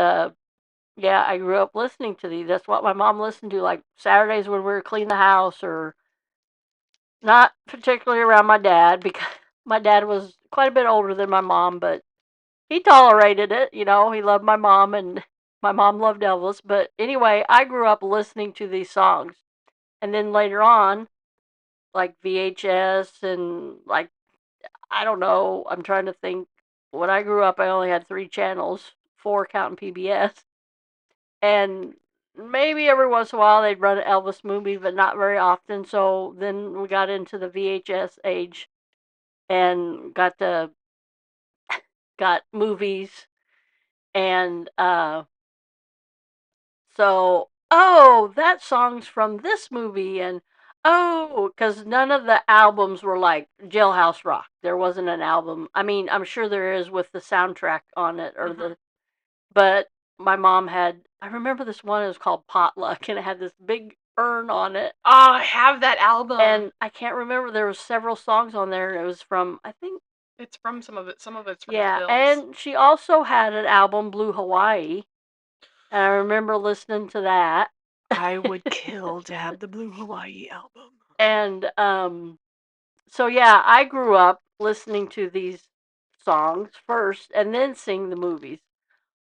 [SPEAKER 2] Yeah, I grew up listening to these. That's what my mom listened to, like Saturdays when we were cleaning the house, or not particularly around my dad because my dad was quite a bit older than my mom, but he tolerated it. You know, he loved my mom and my mom loved Elvis. But anyway, I grew up listening to these songs. And then later on, like VHS and like, I don't know, I'm trying to think. When I grew up, I only had three channels, four counting PBS. And maybe every once in a while they'd run an Elvis movie, but not very often. So then we got into the VHS age and got movies and so, oh, that song's from this movie, and oh, because none of the albums were like Jailhouse Rock. There wasn't an album. I mean, I'm sure there is with the soundtrack on it, or
[SPEAKER 1] Hmm.
[SPEAKER 2] but my mom had. I remember this one. It was called Potluck, and it had this big urn on it,
[SPEAKER 1] Oh, I have that album.
[SPEAKER 2] and I can't remember. There was several songs on there, and it was from, I think,
[SPEAKER 1] It's from some of it. Some of it's from
[SPEAKER 2] yeah.
[SPEAKER 1] stills.
[SPEAKER 2] And she also had an album, Blue Hawaii, and I remember listening to that.
[SPEAKER 1] I would kill to have the Blue Hawaii album.
[SPEAKER 2] And so yeah, I grew up listening to these songs first and then seeing the movies.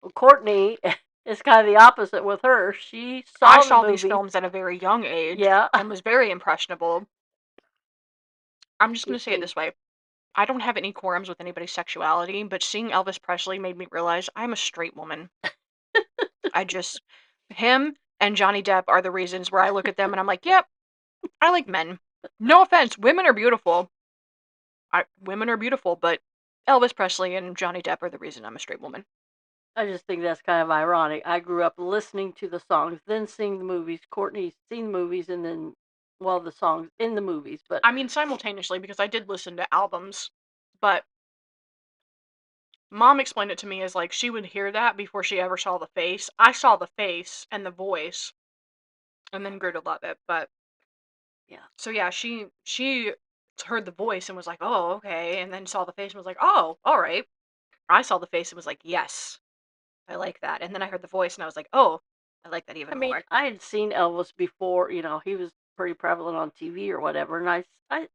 [SPEAKER 2] Well, Courtney is kind of the opposite with her. She
[SPEAKER 1] I
[SPEAKER 2] saw the
[SPEAKER 1] saw these
[SPEAKER 2] movies.
[SPEAKER 1] films at a very young age
[SPEAKER 2] Yeah.
[SPEAKER 1] and was very impressionable. I'm just
[SPEAKER 2] Me
[SPEAKER 1] going to say it
[SPEAKER 2] too.
[SPEAKER 1] this way. I don't have any qualms with anybody's sexuality, but seeing Elvis Presley made me realize I'm a straight woman. I just, him and Johnny Depp are the reasons where I look at them and I'm like, yep, I like men. No offense, women are beautiful. Women are beautiful, but Elvis Presley and Johnny Depp are the reason I'm a straight woman.
[SPEAKER 2] I just think that's kind of ironic. I grew up listening to the songs, then seeing the movies. Courtney's seen the movies and then, well, the songs in the movies. But
[SPEAKER 1] I mean, simultaneously, because I did listen to albums, but mom explained it to me as like she would hear that before she ever saw the face. I saw the face and the voice and then grew to love it. But
[SPEAKER 2] yeah,
[SPEAKER 1] so yeah, she heard the voice and was like, "Oh, okay," and then saw the face and was like, "Oh, all right." I saw the face and was like, "Yes, I like that." And then I heard the voice and I was like, "Oh, I like that
[SPEAKER 2] I
[SPEAKER 1] even
[SPEAKER 2] mean,
[SPEAKER 1] more."
[SPEAKER 2] I had seen Elvis before. You know, he was pretty prevalent on TV or whatever. And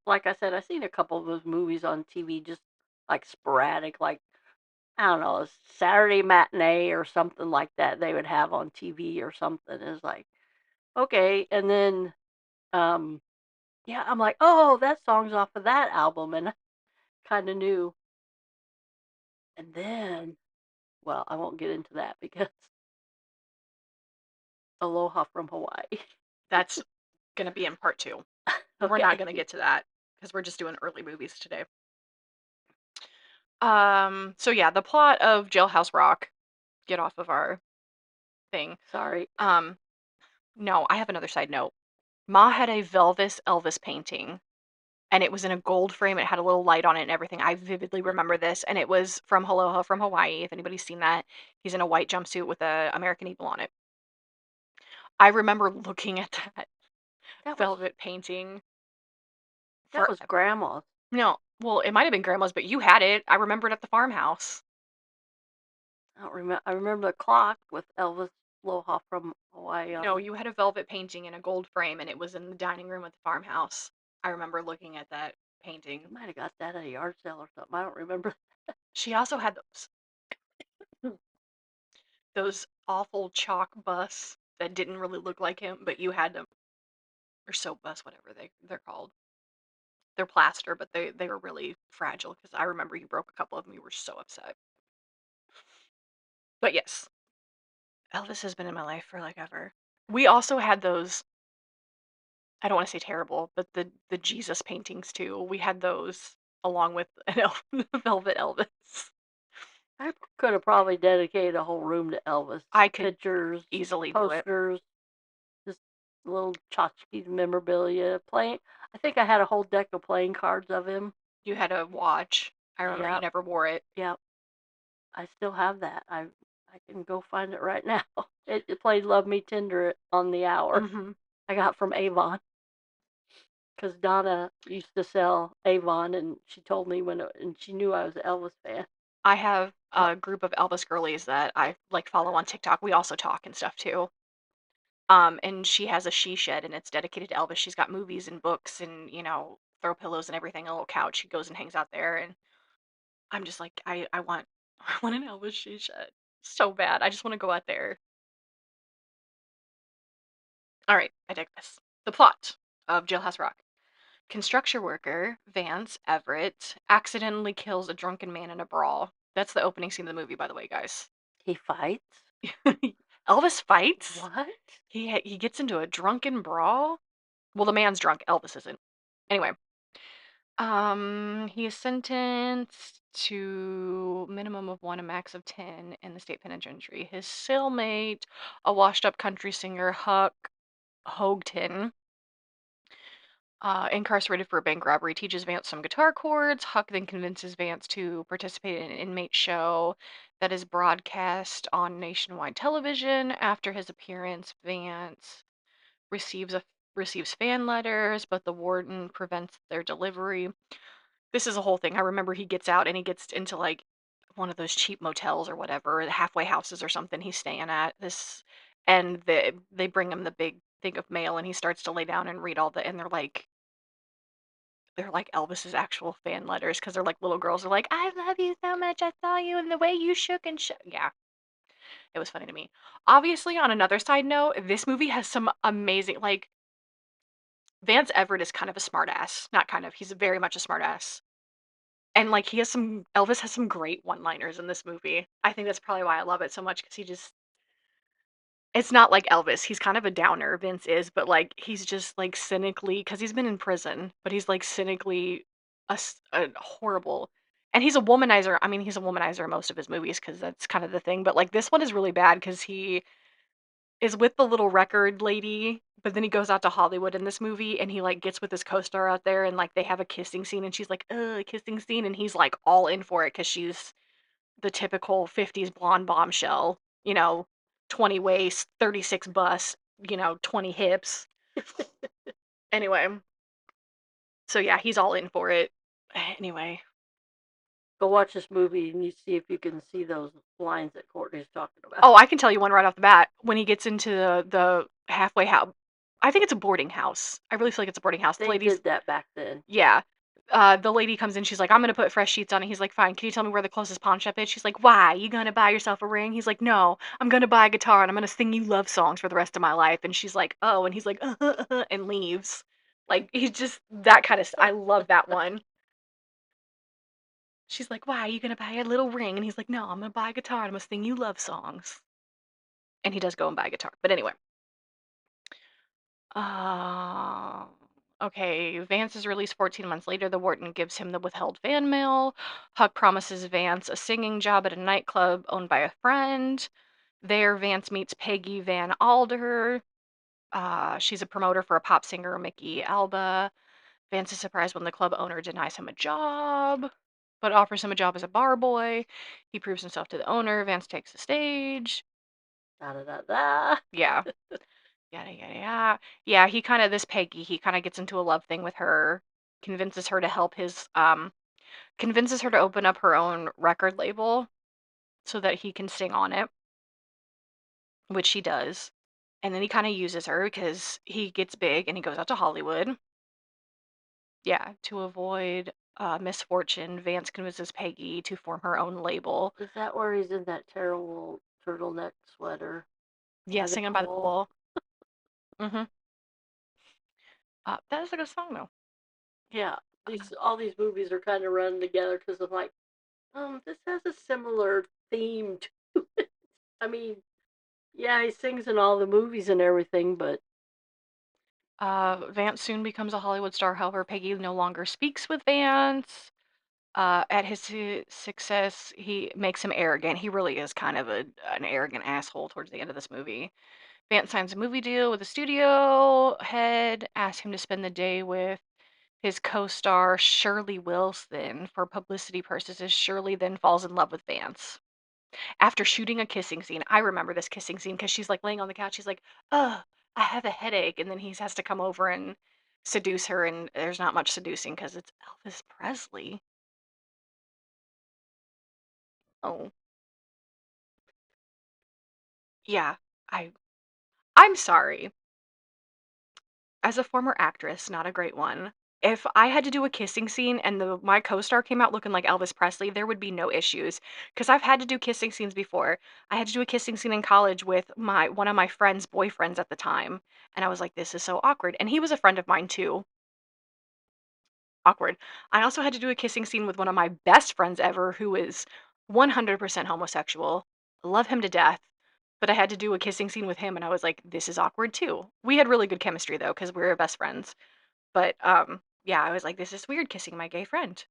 [SPEAKER 2] like I said, I seen a couple of those movies on TV, just like sporadic, like I don't know, a Saturday matinee or something like that. They would have on TV or something. It's like okay, and then um, yeah, I'm like, oh, that song's off of that album, and I kind of knew. And then, well, I won't get into that because Aloha from Hawaii.
[SPEAKER 1] That's gonna be in part two. We're not
[SPEAKER 2] Okay,
[SPEAKER 1] gonna get to that because we're just doing early movies today. So yeah, the plot of Jailhouse Rock. Get off of our thing.
[SPEAKER 2] sorry.
[SPEAKER 1] Um, no, I have another side note. Ma had a Velvis Elvis painting, and it was in a gold frame. It had a little light on it and everything. I vividly remember this, and it was from Aloha from Hawaii. If anybody's seen that, he's in a white jumpsuit with a American Eagle on it. I remember looking at that
[SPEAKER 2] That was
[SPEAKER 1] velvet painting
[SPEAKER 2] that was
[SPEAKER 1] forever.
[SPEAKER 2] Grandma's.
[SPEAKER 1] No, well, it might have been grandma's, but you had it. I remember it at the farmhouse.
[SPEAKER 2] I don't remember. I remember the clock with Elvis Aloha from Hawaii on
[SPEAKER 1] No,
[SPEAKER 2] it.
[SPEAKER 1] you had a velvet painting in a gold frame, and it was in the dining room at the farmhouse. I remember looking at that painting.
[SPEAKER 2] I might have got that at a yard sale or something. I don't remember.
[SPEAKER 1] She also had those awful chalk busts that didn't really look like him, but you had them, or soap busts, whatever they're called. They're plaster, but they were really fragile because I remember you broke a couple of them. You were so upset. But yes, Elvis has been in my life for like ever. We also had those. I don't want to say terrible, but the Jesus paintings too. We had those along with an Velvet Elvis.
[SPEAKER 2] I could have probably dedicated a whole room to Elvis.
[SPEAKER 1] I could
[SPEAKER 2] Pictures,
[SPEAKER 1] easily do it.
[SPEAKER 2] posters, just little tchotchkes, memorabilia, playing. I think I had a whole deck of playing cards of him.
[SPEAKER 1] You had a watch. I remember you
[SPEAKER 2] Yep,
[SPEAKER 1] never wore it.
[SPEAKER 2] yep. I still have that. I can go find it right now. It played "Love Me Tender" on the hour.
[SPEAKER 1] Hmm.
[SPEAKER 2] I got from Avon because Donna used to sell Avon, and she told me and she knew I was an Elvis fan.
[SPEAKER 1] I have
[SPEAKER 2] Uh,
[SPEAKER 1] a group of Elvis girlies that I like follow on TikTok. We also talk and stuff too. And she has a she shed and it's dedicated to Elvis. She's got movies and books and, throw pillows and everything, a little couch. She goes and hangs out there and I'm just like, I want I want an Elvis she shed so bad. I just want to go out there. All right, I digress. The plot of Jailhouse Rock. Construction worker Vance Everett accidentally kills a drunken man in a brawl. That's the opening scene of the movie, by the way, guys.
[SPEAKER 2] he fights?
[SPEAKER 1] Elvis fights.
[SPEAKER 2] What?
[SPEAKER 1] He gets into a drunken brawl. Well, the man's drunk. Elvis isn't. Anyway, he is sentenced to minimum of one, a max of 10 in the state penitentiary. His cellmate, a washed-up country singer, Huck Hogton, incarcerated for a bank robbery, teaches Vance some guitar chords. Huck then convinces Vance to participate in an inmate show that is broadcast on nationwide television. After his appearance, Vance receives a receives fan letters, but the warden prevents their delivery. This is a whole thing. I remember he gets out and he gets into like one of those cheap motels or whatever, the halfway houses or something he's staying at. And they bring him the big thing of mail and he starts to lay down and read all the and they're like Elvis's actual fan letters because they're like little girls are like, I love you so much. I saw you and the way you shook and shook. Yeah, it was funny to me. Obviously, on another side note, this movie has some amazing like Vance Everett is kind of a smartass. Not kind of, he's very much a smartass. And like Elvis has some great one-liners in this movie. I think that's probably why I love it so much because it's not like Elvis. He's kind of a downer, Vince is, but like he's just like cynically because he's been in prison, but he's like cynically a horrible. And he's a womanizer. I mean, he's a womanizer in most of his movies because that's kind of the thing. But like this one is really bad because he is with the little record lady, but then he goes out to Hollywood in this movie and he like gets with his co-star out there and like they have a kissing scene and she's like, "Ugh, kissing scene," and he's like all in for it because she's the typical 50s blonde bombshell, 20 waist, 36 bust, 20 hips. Anyway, so yeah, he's all in for it. Anyway,
[SPEAKER 2] Go watch this movie and you see if you can see those lines that Courtney's talking about.
[SPEAKER 1] oh, I can tell you one right off the bat. When he gets into the halfway house, I think it's a boarding house. I really feel like it's a boarding house. The
[SPEAKER 2] They
[SPEAKER 1] ladies,
[SPEAKER 2] did that back then.
[SPEAKER 1] yeah. The lady comes in, she's like, I'm gonna put fresh sheets on it. He's like, fine, can you tell me where the closest pawn shop is? She's like, why? You gonna buy yourself a ring? He's like, no, I'm gonna buy a guitar and I'm gonna sing you love songs for the rest of my life. And she's like, oh, and he's like, and leaves. Like, he's just that kind of, I love that one. She's like, why? Are you gonna buy a little ring? And he's like, no, I'm gonna buy a guitar and I'm gonna sing you love songs. And he does go and buy a guitar. But anyway. Um, okay, Vance is released 14 months later. The warden gives him the withheld fan mail. Huck promises Vance a singing job at a nightclub owned by a friend. There, Vance meets Peggy Van Alder. She's a promoter for a pop singer, Mickey Alba. Vance is surprised when the club owner denies him a job, but offers him a job as a bar boy. He proves himself to the owner. Vance takes the stage.
[SPEAKER 2] Da da da da.
[SPEAKER 1] Yeah. Yada yada yada. Yeah, he kind of this Peggy, he kind of gets into a love thing with her, convinces her to help convinces her to open up her own record label so that he can sing on it, which she does. And then he kind of uses her because he gets big and he goes out to Hollywood. Yeah, to avoid misfortune, Vance convinces Peggy to form her own label.
[SPEAKER 2] Is that where he's in that terrible turtleneck sweater
[SPEAKER 1] Yeah,
[SPEAKER 2] by the
[SPEAKER 1] singing by the
[SPEAKER 2] pool?
[SPEAKER 1] pool. hmm that is a good song though.
[SPEAKER 2] Yeah, all these movies are kind of running together because I'm like, this has a similar theme to it. I mean, yeah, he sings in all the movies and everything, but
[SPEAKER 1] Vance soon becomes a Hollywood star. However, Peggy no longer speaks with Vance. At his success, he makes him arrogant. He really is kind of an arrogant asshole towards the end of this movie. Vance signs a movie deal with a studio head, asks him to spend the day with his co-star Shirley Wilson for publicity purposes. Shirley then falls in love with Vance after shooting a kissing scene. I remember this kissing scene because she's like laying on the couch. She's like, "Oh, I have a headache," and then he has to come over and seduce her, and there's not much seducing because it's Elvis Presley. Oh, yeah. I I'm sorry. As a former actress, not a great one, if I had to do a kissing scene and my co-star came out looking like Elvis Presley, there would be no issues. Because 'cause I've had to do kissing scenes before. I had to do a kissing scene in college with my one of my friend's boyfriends at the time, and I was like, "This is so awkward," and he was a friend of mine too. Awkward. I also had to do a kissing scene with one of my best friends ever who is 100% homosexual. Love him to death, but I had to do a kissing scene with him, and I was like, "This is awkward too." We had really good chemistry though, because we were best friends. But, yeah, I was like, "This is weird kissing my gay friend."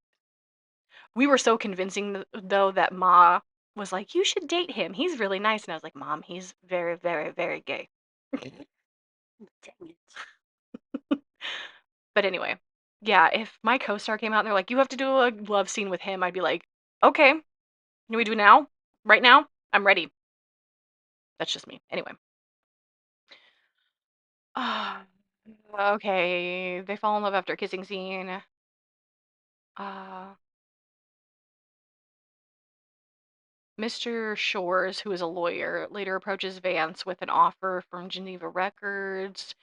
[SPEAKER 1] We were so convincing though that Ma was like, "You should date him. He's really nice." And I was like, "Mom, he's very, very, very gay."
[SPEAKER 2] Dang it.
[SPEAKER 1] But anyway, yeah, if my co-star came out and they're like, "You have to do a love scene with him," I'd be like, "Okay, can we do it now? Right now? I'm ready." That's just me. Anyway. Okay, they fall in love after a kissing scene. Uh, Mr. Shores, who is a lawyer, later approaches Vance with an offer from Geneva Records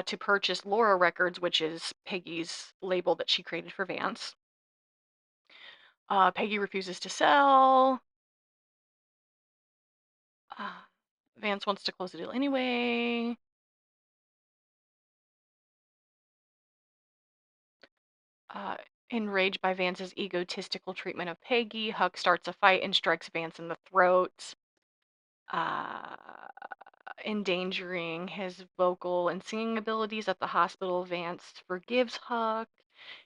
[SPEAKER 1] to purchase Laura Records, which is Peggy's label that she created for Vance. Peggy refuses to sell. Uh, Vance wants to close the deal anyway. Uh, Enraged by Vance's egotistical treatment of Peggy, Huck starts a fight and strikes Vance in the throat. Uh, Endangering his vocal and singing abilities at the hospital, Vance forgives Huck.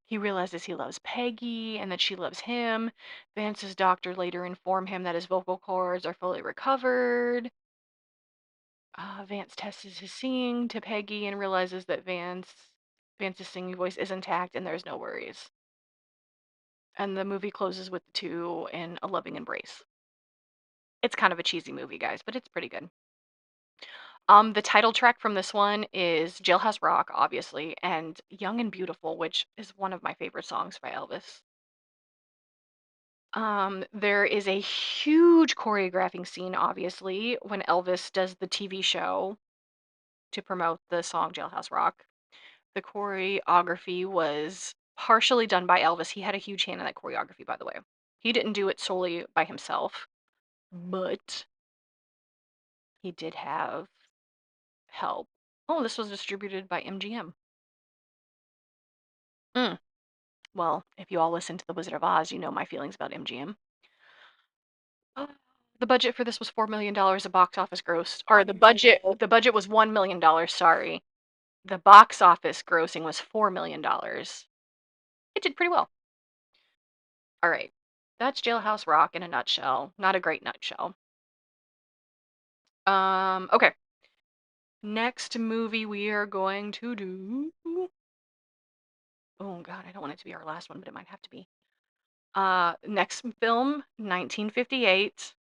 [SPEAKER 1] He realizes he loves Peggy and that she loves him. Vance's doctor later informed him that his vocal cords are fully recovered. Vance tests his singing to Peggy and realizes that Vance's singing voice is intact and there's no worries. And the movie closes with the two in a loving embrace. It's kind of a cheesy movie, guys, but it's pretty good. The title track from this one is Jailhouse Rock, obviously, and Young and Beautiful, which is one of my favorite songs by Elvis. There is a huge choreographing scene, obviously, when Elvis does the TV show to promote the song Jailhouse Rock. The choreography was partially done by Elvis. He had a huge hand in that choreography, by the way. He didn't do it solely by himself, but he did have help. Oh, this was distributed by MGM. Mm. Well, if you all listen to The Wizard of Oz, you know my feelings about MGM. Uh, the budget for this was $4 million. The box office gross, or the budget was $1 million. Sorry, the box office grossing was $4 million. It did pretty well. All right, that's Jailhouse Rock in a nutshell. Not a great nutshell. Okay. Next movie we are going to do. Oh God, I don't want it to be our last one, but it might have to be. Next film, 1958.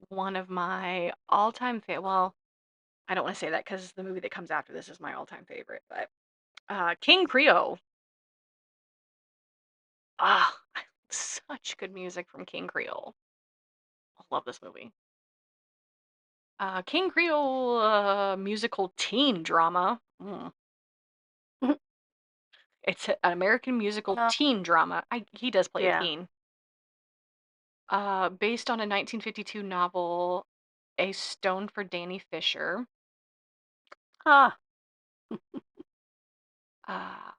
[SPEAKER 1] One of my all-time favorite. Well, I don't want to say that because the movie that comes after this is my all-time favorite. But King Creole. Ah, such good music from King Creole. I love this movie. King Creole musical teen drama. It's an American musical
[SPEAKER 2] Uh,
[SPEAKER 1] teen drama. He does play a
[SPEAKER 2] yeah.
[SPEAKER 1] teen. Based on a 1952 novel, A Stone for Danny Fisher.
[SPEAKER 2] Ah,
[SPEAKER 1] Uh,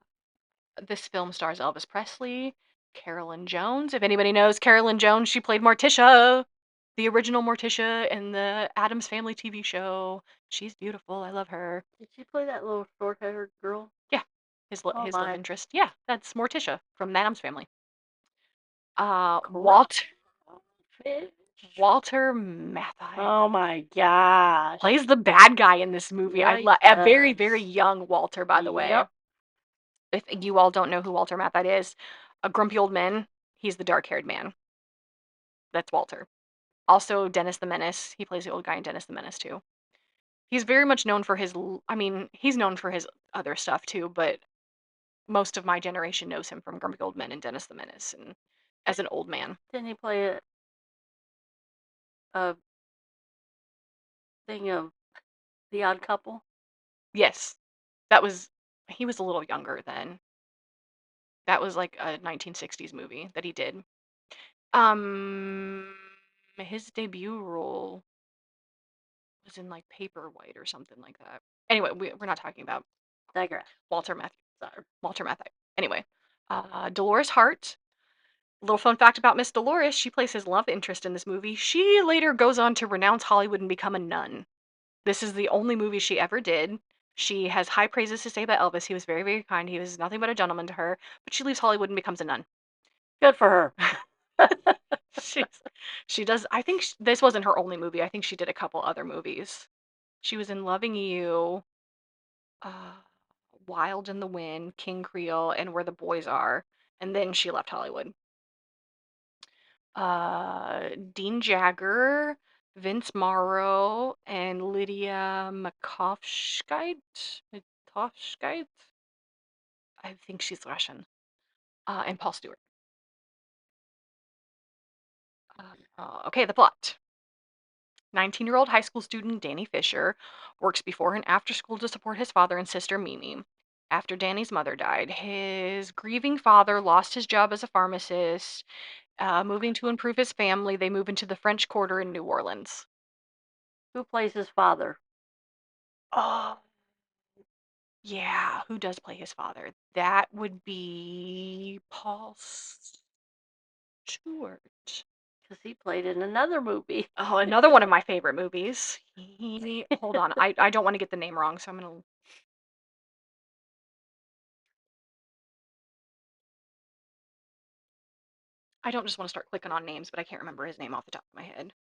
[SPEAKER 1] this film stars Elvis Presley, Carolyn Jones. If anybody knows Carolyn Jones, she played Morticia, the original Morticia in the Addams Family TV show. She's beautiful. I love her.
[SPEAKER 2] did she play that little short-haired girl?
[SPEAKER 1] Yeah,
[SPEAKER 2] Oh
[SPEAKER 1] his love
[SPEAKER 2] my.
[SPEAKER 1] interest. Yeah, that's Morticia from the Addams Family.
[SPEAKER 2] Crap. Fish.
[SPEAKER 1] Walter Matthau
[SPEAKER 2] Oh my gosh.
[SPEAKER 1] plays the bad guy in this movie. I
[SPEAKER 2] Yeah, he
[SPEAKER 1] love a very, very
[SPEAKER 2] does.
[SPEAKER 1] young Walter, by the way.
[SPEAKER 2] Yep.
[SPEAKER 1] If you all don't know who Walter Matthau is, a grumpy old man. He's the dark-haired man. That's Walter. Also, Dennis the Menace. He plays the old guy in Dennis the Menace too. He's very much known for his. I mean, he's known for his other stuff too, but most of my generation knows him from Grumpy Old Men and Dennis the Menace, and as an old man.
[SPEAKER 2] Didn't he play it? a thing of The Odd Couple?
[SPEAKER 1] Yes, that was he was a little younger then. That was like a 1960s movie that he did. Um, his debut role was in like Paperwhite or something like that. Anyway, we're not talking about
[SPEAKER 2] Digress.
[SPEAKER 1] Walter Matthau.
[SPEAKER 2] Sorry.
[SPEAKER 1] Walter Matthau. Anyway, Dolores Hart. Little fun fact about Miss Dolores: she plays his love interest in this movie. She later goes on to renounce Hollywood and become a nun. This is the only movie she ever did. She has high praises to say about Elvis. He was very, very kind. He was nothing but a gentleman to her. But she leaves Hollywood and becomes a nun.
[SPEAKER 2] Good for her.
[SPEAKER 1] She's, she does. I think this wasn't her only movie. I think she did a couple other movies. She was in Loving You, uh, Wild in the Wind, King Creole, and Where the Boys Are. And then she left Hollywood. Dean Jagger, Vince Morrow, and Lydia Makovsky. I think she's Russian. And Paul Stewart. Okay, the plot. 19-year-old high school student Danny Fisher works before and after school to support his father and sister Mimi. After Danny's mother died, his grieving father lost his job as a pharmacist. Moving to improve his family, they move into the French Quarter in New Orleans.
[SPEAKER 2] Who plays his father?
[SPEAKER 1] Oh, yeah. Who does play his father? That would be Paul Stewart.
[SPEAKER 2] Because he played in another movie.
[SPEAKER 1] Oh, another one of my favorite movies. Hold on. I don't want to get the name wrong, so I'm going to. I don't just want to start clicking on names, but I can't remember his name off the top of my head.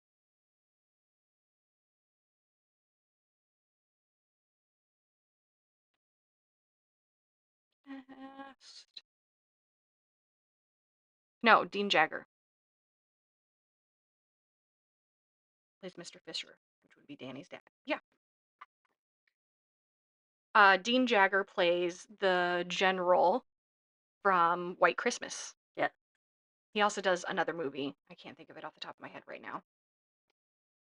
[SPEAKER 1] No, Dean Jagger plays Mr. Fisher, which would be Danny's dad. Yeah. Dean Jagger plays the general from White Christmas.
[SPEAKER 2] Yes.
[SPEAKER 1] He also does another movie. I can't think of it off the top of my head right now.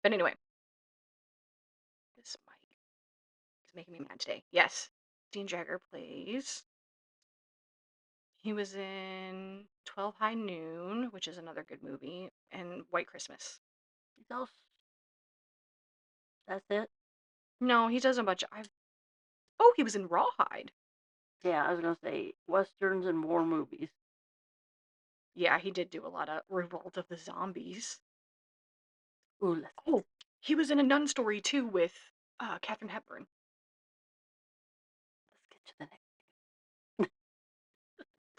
[SPEAKER 1] But anyway, this mic is making me mad today. Yes, Dean Jagger plays. He was in 12 High Noon, which is another good movie, and White Christmas.
[SPEAKER 2] That's it?
[SPEAKER 1] No, he does a bunch. Oh, he was in Rawhide.
[SPEAKER 2] Yeah, I was going to say westerns and war movies.
[SPEAKER 1] Yeah, he did do a lot of Revolt of the Zombies.
[SPEAKER 2] Ooh,
[SPEAKER 1] Oh, he was in A Nun Story too with Katharine Hepburn.
[SPEAKER 2] let's get to the next.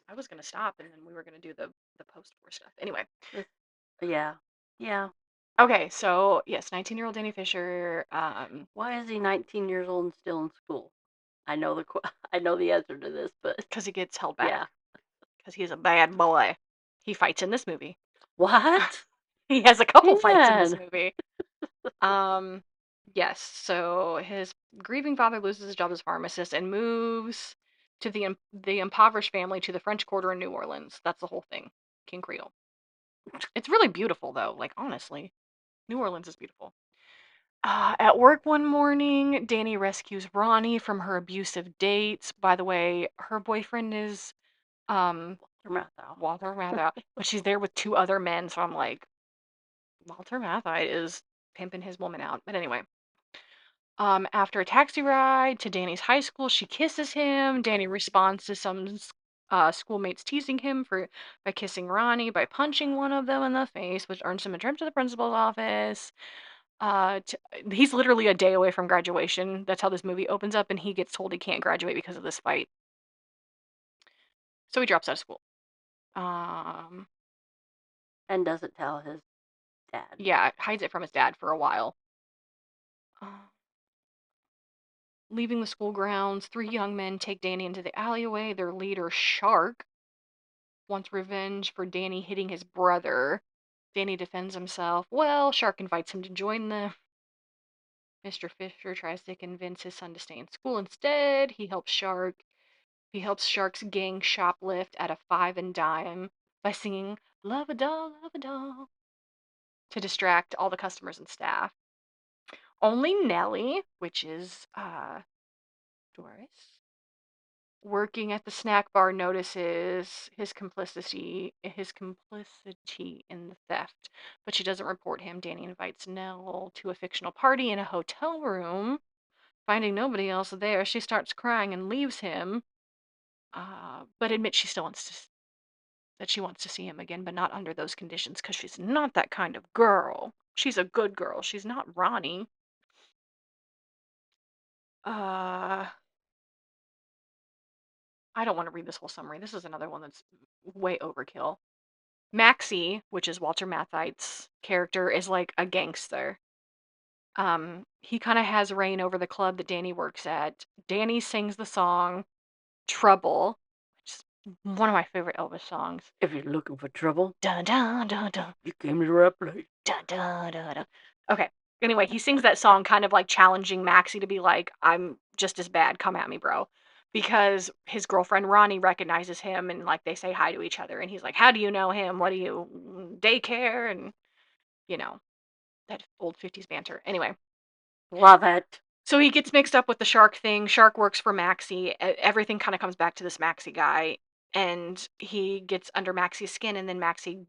[SPEAKER 1] I was gonna stop and then we were gonna do the post-war stuff. Anyway.
[SPEAKER 2] Yeah. Yeah.
[SPEAKER 1] Okay, so yes, 19-year-old Danny Fisher.
[SPEAKER 2] Why is he 19 years old and still in school? I know the I know the answer to this, but
[SPEAKER 1] Because he gets held
[SPEAKER 2] yeah.
[SPEAKER 1] back. Because he's a bad boy. He fights in this movie.
[SPEAKER 2] What?
[SPEAKER 1] He has a couple fights in this
[SPEAKER 2] Man.
[SPEAKER 1] movie. Yes. So his grieving father loses his job as pharmacist and moves to the impoverished family to the French Quarter in New Orleans. That's the whole thing. King Creole. It's really beautiful though. Like honestly, New Orleans is beautiful. At work one morning, Danny rescues Ronnie from her abusive dates. By the way, her boyfriend is Walter Matthau, but she's there with two other men, so I'm like, Walter Matthau is pimping his woman out. But anyway, after a taxi ride to Danny's high school, she kisses him. Danny responds to some schoolmates teasing him by kissing Ronnie by punching one of them in the face, which earns him a trip to the principal's office. Uh, t- he's literally a day away from graduation. That's how this movie opens up, and he gets told he can't graduate because of this fight. So he drops out of school. Um,
[SPEAKER 2] And doesn't tell his dad.
[SPEAKER 1] yeah, hides it from his dad for a while. Leaving the school grounds, three young men take Danny into the alleyway. Their leader, Shark, wants revenge for Danny hitting his brother. Danny defends himself. Well, Shark invites him to join them. Mr. Fisher tries to convince his son to stay in school instead. He helps Shark's gang shoplift at a five and dime by singing "Love a Doll, Love a Doll" to distract all the customers and staff. Only Nellie, which is Doris, working at the snack bar, notices his complicity in the theft, but she doesn't report him. Danny invites Nell to a fictional party in a hotel room. Finding nobody else there, she starts crying and leaves him, but admits she still wants to that she wants to see him again, but not under those conditions because she's not that kind of girl. She's a good girl. She's not Ronnie. Uh, I don't want to read this whole summary. This is another one that's way overkill. Maxie, which is Walter Matthite's character, is like a gangster. He kind of has reign over the club that Danny works at. Danny sings the song Trouble, which is one of my favorite Elvis songs.
[SPEAKER 2] If you're looking for trouble,
[SPEAKER 1] Dun dun dun dun.
[SPEAKER 2] you came to the right place.
[SPEAKER 1] Dun dun dun dun. Okay. Anyway, he sings that song kind of like challenging Maxie to be like, I'm just as bad. Come at me, bro. Because his girlfriend Ronnie recognizes him and like they say hi to each other. And he's like, how do you know him? What do you, daycare? And, you know, that old 50s banter. Anyway,
[SPEAKER 2] Love it.
[SPEAKER 1] so he gets mixed up with the Shark thing. Shark works for Maxie. Everything kind of comes back to this Maxie guy. And he gets under Maxie's skin. And then Maxie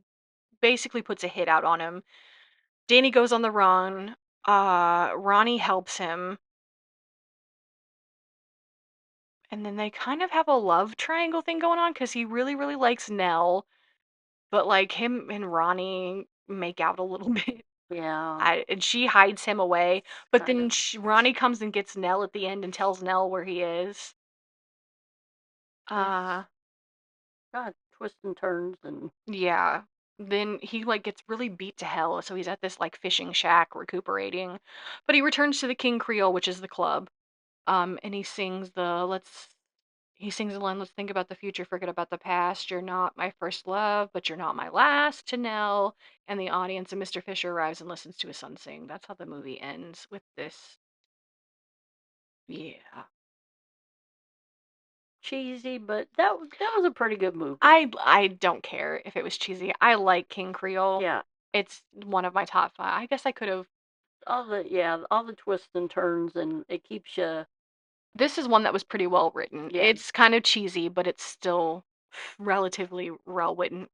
[SPEAKER 1] basically puts a hit out on him. Danny goes on the run. Ronnie helps him. And then they kind of have a love triangle thing going on because he really, really likes Nell. But like him and Ronnie make out a little bit.
[SPEAKER 2] Yeah.
[SPEAKER 1] And she hides him away. But
[SPEAKER 2] Kind
[SPEAKER 1] then
[SPEAKER 2] of.
[SPEAKER 1] Ronnie comes and gets Nell at the end and tells Nell where he is. Uh,
[SPEAKER 2] It's got twists and turns and
[SPEAKER 1] yeah. Then he like gets really beat to hell, so he's at this like fishing shack recuperating. But he returns to the King Creole, which is the club. And he sings the line, let's think about the future, forget about the past. You're not my first love, but you're not my last, to Nell and the audience, and Mr. Fisher arrives and listens to his son sing. That's how the movie ends with this. Yeah.
[SPEAKER 2] cheesy, but that was a pretty good movie.
[SPEAKER 1] I don't care if it was cheesy. I like King Creole.
[SPEAKER 2] Yeah.
[SPEAKER 1] It's one of my top 5. I guess I could have.
[SPEAKER 2] All the twists and turns, and it keeps you.
[SPEAKER 1] This is one that was pretty well written.
[SPEAKER 2] Yeah.
[SPEAKER 1] It's kind of cheesy, but it's still relatively well written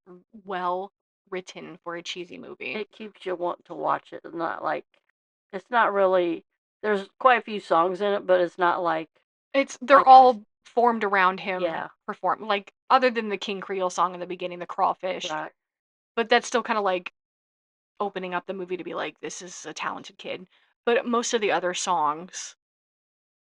[SPEAKER 1] for a cheesy movie.
[SPEAKER 2] It keeps you wanting to watch it. It's not really. There's quite a few songs in it, but it's not like.
[SPEAKER 1] They're all formed around him.
[SPEAKER 2] Yeah.
[SPEAKER 1] Perform like other than the King Creole song in the beginning, the crawfish.
[SPEAKER 2] Right.
[SPEAKER 1] But that's still kind of like opening up the movie to be like, this is a talented kid. But most of the other songs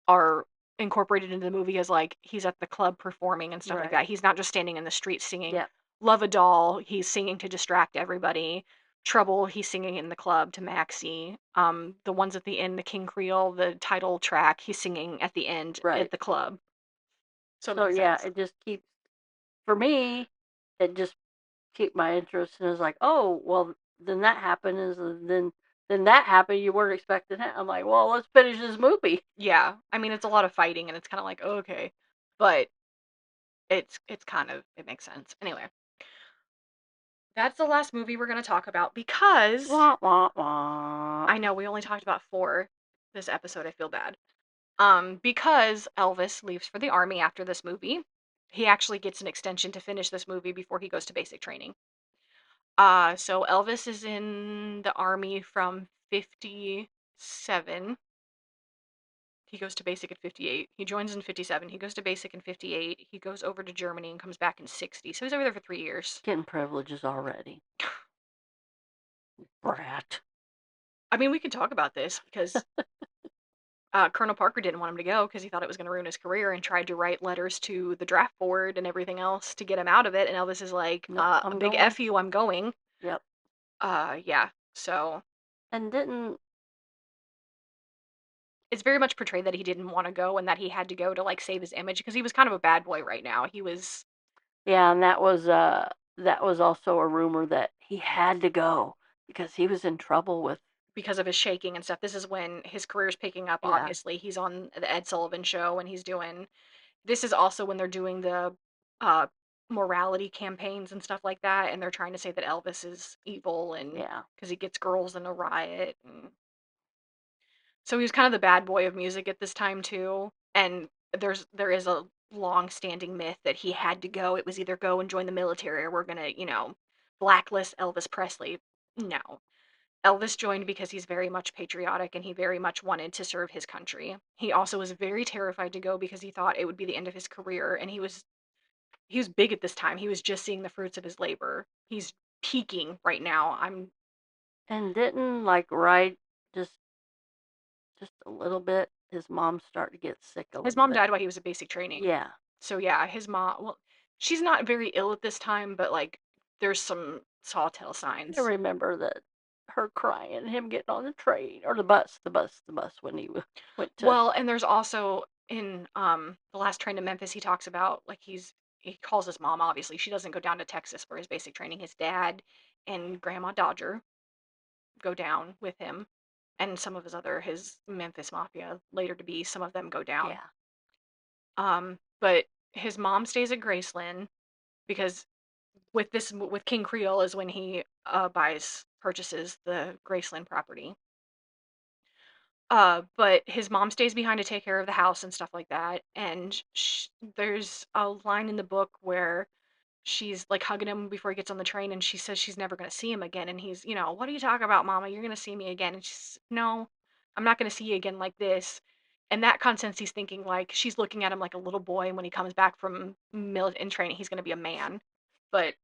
[SPEAKER 1] are incorporated into the movie as like he's at the club performing and stuff like
[SPEAKER 2] Right.
[SPEAKER 1] that. He's not just standing in the street singing.
[SPEAKER 2] Yeah.
[SPEAKER 1] Love a Doll, he's singing to distract everybody. Trouble, he's singing in the club to Maxie. The ones at the end, the King Creole, the title track, he's singing at the end
[SPEAKER 2] Right.
[SPEAKER 1] at the club. So it
[SPEAKER 2] So
[SPEAKER 1] makes
[SPEAKER 2] yeah,
[SPEAKER 1] sense.
[SPEAKER 2] it just keeps. For me, it just keep my interest, and it's like, oh well, then that happened, then that happened. You weren't expecting it. I'm like, well, let's finish this movie.
[SPEAKER 1] Yeah, I mean it's a lot of fighting and it's kind of like, oh, okay, but it's kind of, it makes sense. Anyway, that's the last movie we're going to talk about because
[SPEAKER 2] Wah wah wah.
[SPEAKER 1] I know we only talked about 4 this episode. I feel bad. Because Elvis leaves for the army after this movie. He actually gets an extension to finish this movie before he goes to basic training. So Elvis is in the army from 57. He goes to basic at 58. He joins in 57. He goes to basic in 58. He goes over to Germany and comes back in 60. So he's over there for 3 years.
[SPEAKER 2] Getting privileges already. Brat.
[SPEAKER 1] I mean, we could talk about this because Colonel Parker didn't want him to go because he thought it was going to ruin his career and tried to write letters to the draft board and everything else to get him out of it. And Elvis is like,
[SPEAKER 2] Nope,
[SPEAKER 1] a
[SPEAKER 2] I'm
[SPEAKER 1] big
[SPEAKER 2] going.
[SPEAKER 1] F you, I'm going.
[SPEAKER 2] Yep.
[SPEAKER 1] Yeah. So
[SPEAKER 2] And didn't.
[SPEAKER 1] it's very much portrayed that he didn't want to go and that he had to go to like save his image because he was kind of a bad boy right now. He was.
[SPEAKER 2] Yeah, and that was also a rumor that he had to go because he was in trouble with.
[SPEAKER 1] Because of his shaking and stuff. This is when his career's picking up,
[SPEAKER 2] Yeah.
[SPEAKER 1] obviously. He's on the Ed Sullivan show and he's doing. This is also when they're doing the morality campaigns and stuff like that, and they're trying to say that Elvis is evil and
[SPEAKER 2] Yeah.
[SPEAKER 1] because he gets girls in a riot. And so he was kind of the bad boy of music at this time too. And there is a long-standing myth that he had to go. It was either go and join the military or we're gonna, blacklist Elvis Presley. No. Elvis joined because he's very much patriotic and he very much wanted to serve his country. He also was very terrified to go because he thought it would be the end of his career, and he was big at this time. He was just seeing the fruits of his labor. He's peaking right now. I'm
[SPEAKER 2] And didn't like right just just a little bit. His mom started to get sick a
[SPEAKER 1] His
[SPEAKER 2] little
[SPEAKER 1] mom
[SPEAKER 2] bit.
[SPEAKER 1] died while he was at basic training.
[SPEAKER 2] Yeah.
[SPEAKER 1] So yeah, his mom, well, she's not very ill at this time, but like there's some telltale
[SPEAKER 2] I
[SPEAKER 1] signs.
[SPEAKER 2] remember that her crying, him getting on the train or the bus when he went to.
[SPEAKER 1] Well, and there's also in The Last Train to Memphis, he talks about like he calls his mom, obviously. She doesn't go down to Texas for his basic training. His dad and Grandma Dodger go down with him, and some of his Memphis Mafia, later to be, some of them go down.
[SPEAKER 2] Yeah.
[SPEAKER 1] But his mom stays at Graceland because with King Creole is when he purchases the Graceland property. But his mom stays behind to take care of the house and stuff like that. And there's a line in the book where she's like hugging him before he gets on the train, and she says she's never going to see him again. And he's, what are you talking about, Mama? You're going to see me again. And she's, no, I'm not going to see you again like this. And that consensus, he's thinking like she's looking at him like a little boy, and when he comes back from in training, he's going to be a man. But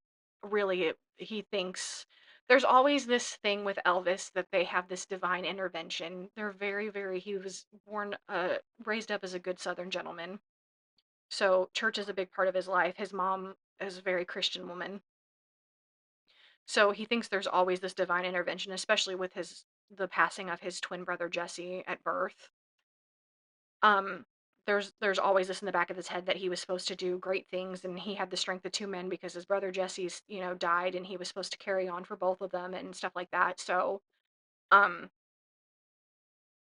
[SPEAKER 1] really, he thinks there's always this thing with Elvis that they have this divine intervention. They're very, very, he was raised up as a good Southern gentleman. So church is a big part of his life. His mom is a very Christian woman. So he thinks there's always this divine intervention, especially with the passing of his twin brother Jesse at birth. Um, there's always this in the back of his head that he was supposed to do great things, and he had the strength of two men because his brother Jesse's, died, and he was supposed to carry on for both of them and stuff like that. So, um,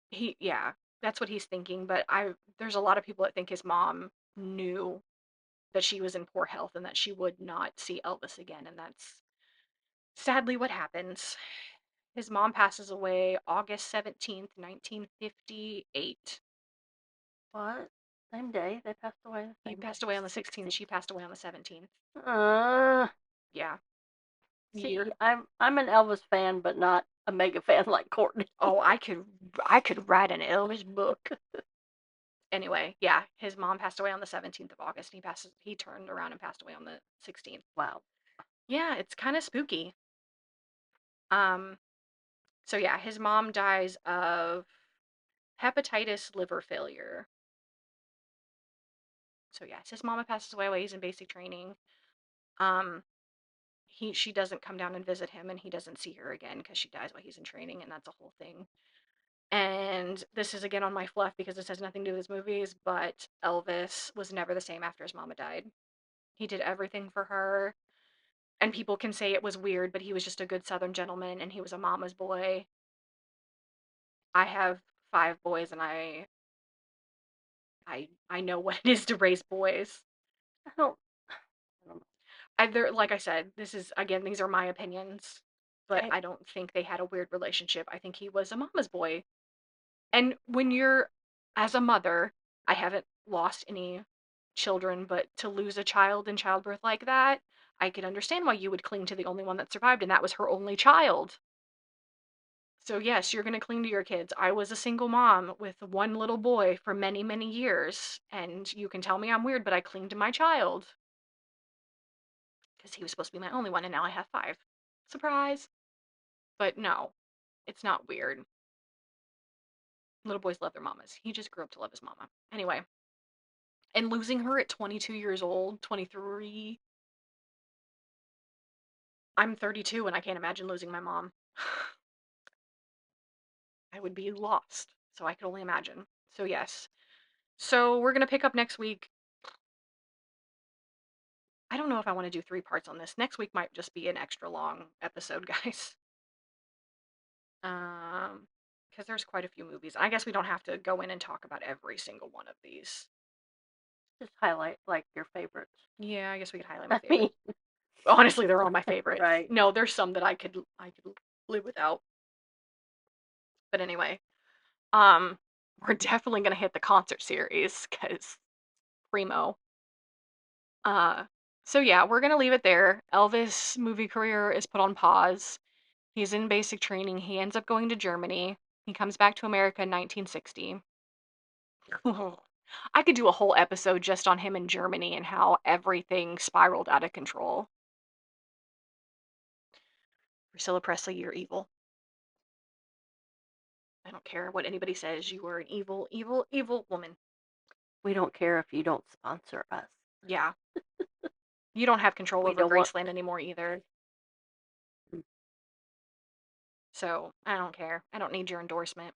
[SPEAKER 1] yeah, that's what he's thinking. But there's a lot of people that think his mom knew that she was in poor health and that she would not see Elvis again, and that's sadly what happens. His mom passes away August 17th, 1958.
[SPEAKER 2] What? Same day they passed away. The
[SPEAKER 1] He
[SPEAKER 2] same day.
[SPEAKER 1] passed away on the 16th.
[SPEAKER 2] 16.
[SPEAKER 1] She passed away on the 17th.
[SPEAKER 2] Uh,
[SPEAKER 1] Yeah.
[SPEAKER 2] See,
[SPEAKER 1] Year.
[SPEAKER 2] I'm an Elvis fan, but not a mega fan like Courtney.
[SPEAKER 1] Oh, I could write an Elvis book. Anyway, yeah, his mom passed away on the 17th of August. He turned around and passed away on the 16th.
[SPEAKER 2] Wow.
[SPEAKER 1] Yeah, it's kind of spooky. Um, so yeah, his mom dies of hepatitis liver failure. So yes, his mama passes away while he's in basic training. Um, she doesn't come down and visit him, and he doesn't see her again because she dies while he's in training, and that's a whole thing. And this is again on my fluff because this has nothing to do with his movies, but Elvis was never the same after his mama died. He did everything for her, and people can say it was weird, but he was just a good Southern gentleman, and he was a mama's boy. I have 5 boys, and I know what it is to raise boys.
[SPEAKER 2] I don't. I don't know.
[SPEAKER 1] Like I said, this is again, these are my opinions, but
[SPEAKER 2] Okay.
[SPEAKER 1] I don't think they had a weird relationship. I think he was a mama's boy. And when you're, as a mother, I haven't lost any children, but to lose a child in childbirth like that, I could understand why you would cling to the only one that survived, and that was her only child. So, yes, you're going to cling to your kids. I was a single mom with one little boy for many, many years, and you can tell me I'm weird, but I cling to my child because he was supposed to be my only one, and now I have 5. Surprise! But no, it's not weird. Little boys love their mamas. He just grew up to love his mama. Anyway, and losing her at 22 years old, 23. I'm 32 and I can't imagine losing my mom. I would be lost. So I can only imagine. So, yes. So, we're going to pick up next week. I don't know if I want to do 3 parts on this. Next week might just be an extra long episode, guys. Because there's quite a few movies. I guess we don't have to go in and talk about every single one of these.
[SPEAKER 2] Just highlight like your favorites.
[SPEAKER 1] Yeah, I guess we could highlight my
[SPEAKER 2] I mean,
[SPEAKER 1] favorites. Honestly, they're all my favorites.
[SPEAKER 2] right.
[SPEAKER 1] No, there's some that I could live without. But anyway, um, we're definitely gonna hit the concert series because primo. Uh, so yeah, we're gonna leave it there. Elvis' movie career is put on pause. He's in basic training. He ends up going to Germany. He comes back to America in 1960. I could do a whole episode just on him in Germany and how everything spiraled out of control. Priscilla Presley, you're evil. I don't care what anybody says. You are an evil, evil, evil woman.
[SPEAKER 2] We don't care if you don't sponsor us.
[SPEAKER 1] Yeah. You don't have control
[SPEAKER 2] We
[SPEAKER 1] over
[SPEAKER 2] don't want.
[SPEAKER 1] Graceland anymore either. So I don't care. I don't need your endorsement.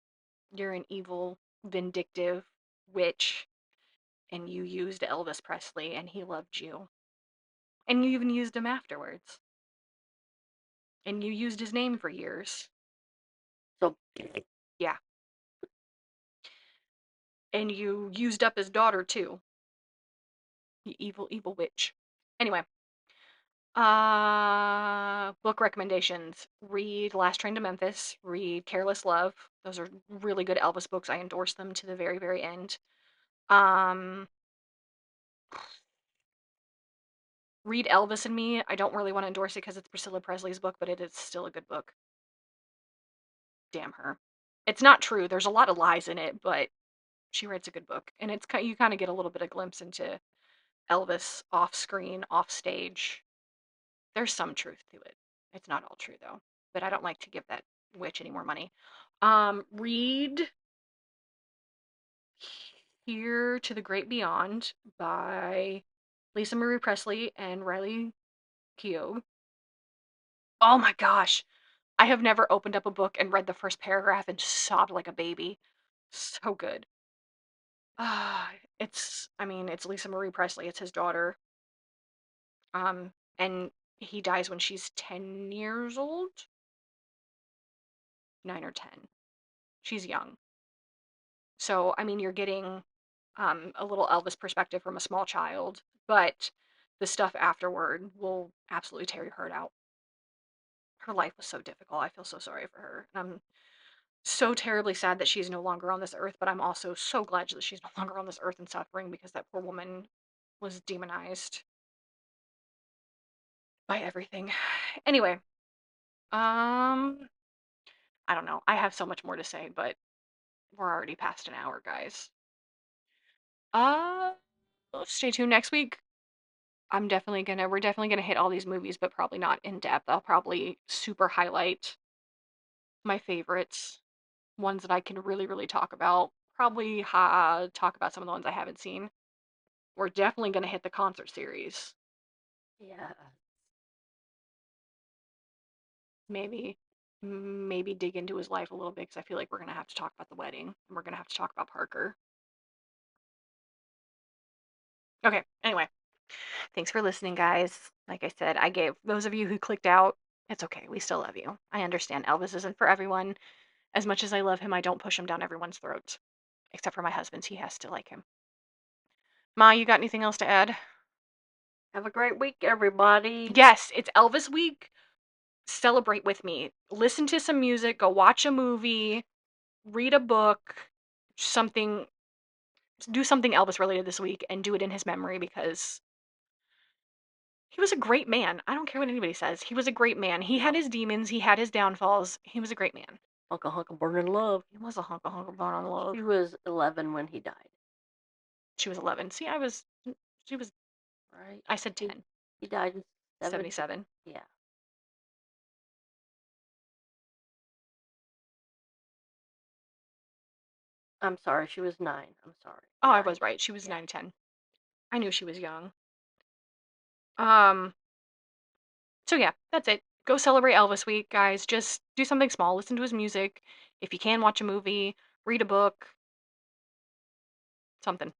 [SPEAKER 1] You're an evil, vindictive witch, and you used Elvis Presley, and he loved you. And you even used him afterwards. And you used his name for years.
[SPEAKER 2] So
[SPEAKER 1] Yeah. And you used up his daughter, too. You evil, evil witch. Anyway, book recommendations. Read Last Train to Memphis. Read Careless Love. Those are really good Elvis books. I endorse them to the very, very end. Um, read Elvis and Me. I don't really want to endorse it because it's Priscilla Presley's book, but it is still a good book. Damn her. It's not true. There's a lot of lies in it, but she writes a good book, and it's you kind of get a little bit of glimpse into Elvis off screen, off stage. There's some truth to it. It's not all true though, but I don't like to give that witch any more money. Read Here to the Great Beyond by Lisa Marie Presley and Riley Keough. Oh my gosh. I have never opened up a book and read the first paragraph and sobbed like a baby. So good. It's Lisa Marie Presley. It's his daughter. And he dies when she's 10 years old, 9 or 10. She's young. So, I mean, you're getting a little Elvis perspective from a small child, but the stuff afterward will absolutely tear your heart out. Her life was so difficult. I feel so sorry for her. And I'm so terribly sad that she's no longer on this earth, but I'm also so glad that she's no longer on this earth and suffering because that poor woman was demonized by everything. Anyway, um, I don't know. I have so much more to say, but we're already past an hour, guys. Uh, stay tuned next week. We're definitely gonna hit all these movies, but probably not in depth. I'll probably super highlight my favorites, ones that I can really, really talk about. Probably talk about some of the ones I haven't seen. We're definitely gonna hit the concert series.
[SPEAKER 2] yeah.
[SPEAKER 1] Maybe, maybe dig into his life a little bit because I feel like we're gonna have to talk about the wedding and we're gonna have to talk about Parker. Okay. Anyway, thanks for listening, guys. Like I said, I gave those of you who clicked out. It's okay. We still love you. I understand Elvis isn't for everyone. As much as I love him, I don't push him down everyone's throats. Except for my husband's. He has to like him. Ma, you got anything else to add?
[SPEAKER 2] Have a great week, everybody.
[SPEAKER 1] Yes, it's Elvis week. Celebrate with me. Listen to some music, go watch a movie, read a book, something do something Elvis related this week and do it in his memory because he was a great man. I don't care what anybody says. He was a great man. He had his demons, he had his downfalls. He was a great man.
[SPEAKER 2] Hunka hunka burning love.
[SPEAKER 1] He was a hunk of burn on love.
[SPEAKER 2] She was 11 when he died.
[SPEAKER 1] She was 11. See, she was,
[SPEAKER 2] Right.
[SPEAKER 1] I said 10.
[SPEAKER 2] He died in
[SPEAKER 1] 77.
[SPEAKER 2] Yeah. I'm sorry, she was 9. I'm sorry.
[SPEAKER 1] Oh, I
[SPEAKER 2] 9.
[SPEAKER 1] was right. She was
[SPEAKER 2] Yeah.
[SPEAKER 1] 9, 10. I knew she was young. Um, so yeah, that's it. Go celebrate Elvis week, guys. Just do something small. Listen to his music. If you can, watch a movie, read a book, something.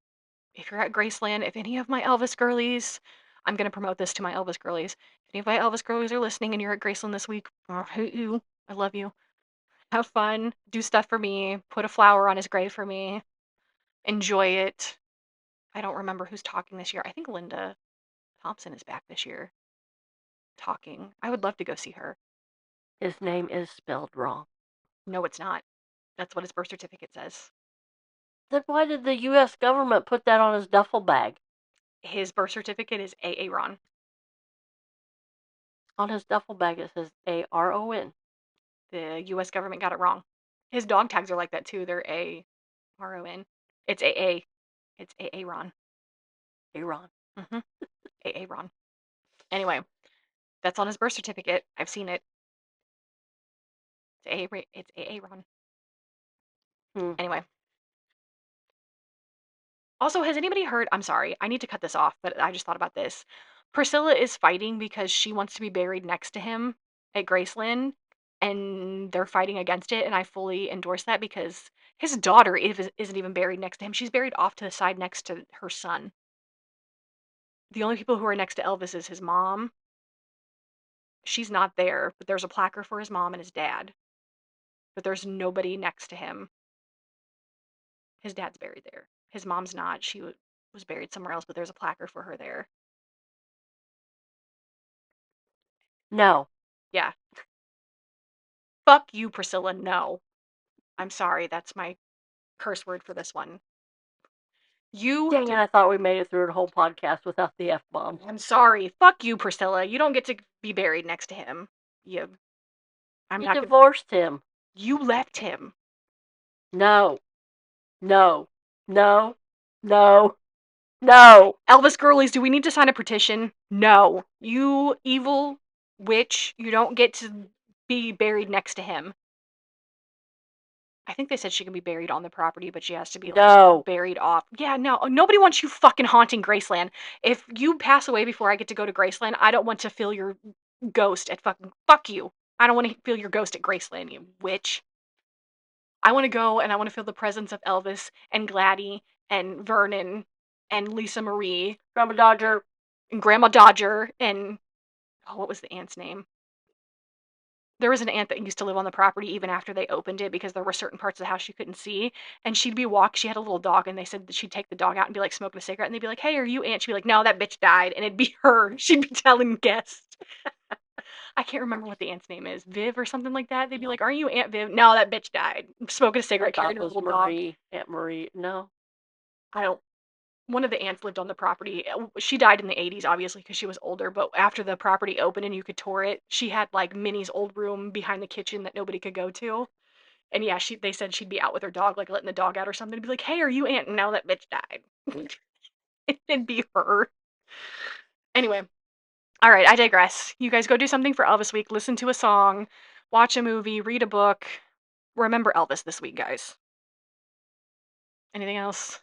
[SPEAKER 1] If you're at Graceland, if any of my Elvis girlies, I'm gonna promote this to my Elvis girlies. If any of my Elvis girlies are listening and you're at Graceland this week, I hate you. I love you. Have fun. Do stuff for me. Put a flower on his grave for me. Enjoy it. I don't remember who's talking this year. I think Linda Thompson is back this year talking. I would love to go see her.
[SPEAKER 2] His name is spelled wrong.
[SPEAKER 1] No, it's not. That's what his birth certificate says.
[SPEAKER 2] Then why did the U.S. government put that on his duffel bag?
[SPEAKER 1] His birth certificate is Aaron.
[SPEAKER 2] On his duffel bag it says Aron.
[SPEAKER 1] The U.S. government got it wrong. His dog tags are like that too. They're Aron. It's AA. It's Aaron.
[SPEAKER 2] Aron.
[SPEAKER 1] Mm-hmm. Aaron. Anyway, that's on his birth certificate. I've seen it. It's Aaron.
[SPEAKER 2] Hmm.
[SPEAKER 1] Anyway. Also, has anybody heard? I'm sorry, I need to cut this off, but I just thought about this. Priscilla is fighting because she wants to be buried next to him at Graceland, and they're fighting against it, and I fully endorse that because his daughter isn't even buried next to him. She's buried off to the side next to her son. The only people who are next to Elvis is his mom. She's not there, but there's a placard for his mom and his dad. But there's nobody next to him. His dad's buried there. His mom's not. She was buried somewhere else, but there's a placard for her there.
[SPEAKER 2] No.
[SPEAKER 1] Yeah. Fuck you, Priscilla. No. I'm sorry. That's my curse word for this one.
[SPEAKER 2] Dang it, I thought we made it through the whole podcast without the F-bomb.
[SPEAKER 1] I'm sorry. Fuck you, Priscilla. You don't get to be buried next to him. You. I'm
[SPEAKER 2] You
[SPEAKER 1] not.
[SPEAKER 2] divorced him.
[SPEAKER 1] You left him.
[SPEAKER 2] No. No. No. No. No.
[SPEAKER 1] Elvis Girlies, do we need to sign a petition? No. You evil witch. You don't get to be buried next to him. I think they said she can be buried on the property, but she has to be like
[SPEAKER 2] No.
[SPEAKER 1] buried off. Yeah, no, nobody wants you fucking haunting Graceland. If you pass away before I get to go to Graceland, I don't want to feel your ghost at fuck you. I don't want to feel your ghost at Graceland, you witch. I want to go and I want to feel the presence of Elvis and Gladys and Vernon and Lisa Marie
[SPEAKER 2] Grandma Dodger.
[SPEAKER 1] and Grandma Dodger and what was the aunt's name? There was an aunt that used to live on the property even after they opened it because there were certain parts of the house she couldn't see. And she'd be she had a little dog, and they said that she'd take the dog out and be like smoking a cigarette, and they'd be like, "Hey, are you aunt?" She'd be like, "No, that bitch died," and it'd be her. She'd be telling guests. I can't remember what the aunt's name is, Viv or something like that. They'd be like, "Aren't you Aunt Viv?" "No, that bitch died." Smoking a cigarette, carrying her little
[SPEAKER 2] Marie,
[SPEAKER 1] dog.
[SPEAKER 2] Aunt Marie. No.
[SPEAKER 1] I don't. One of the aunts lived on the property. She died in the 80s, obviously, because she was older. But after the property opened and you could tour it, she had like Minnie's old room behind the kitchen that nobody could go to. And yeah, they said she'd be out with her dog, like letting the dog out or something. It'd be like, "Hey, are you Aunt?" And now that bitch died. It'd be her. Anyway, all right, I digress. You guys go do something for Elvis week. Listen to a song, watch a movie, read a book. Remember Elvis this week, guys. Anything else?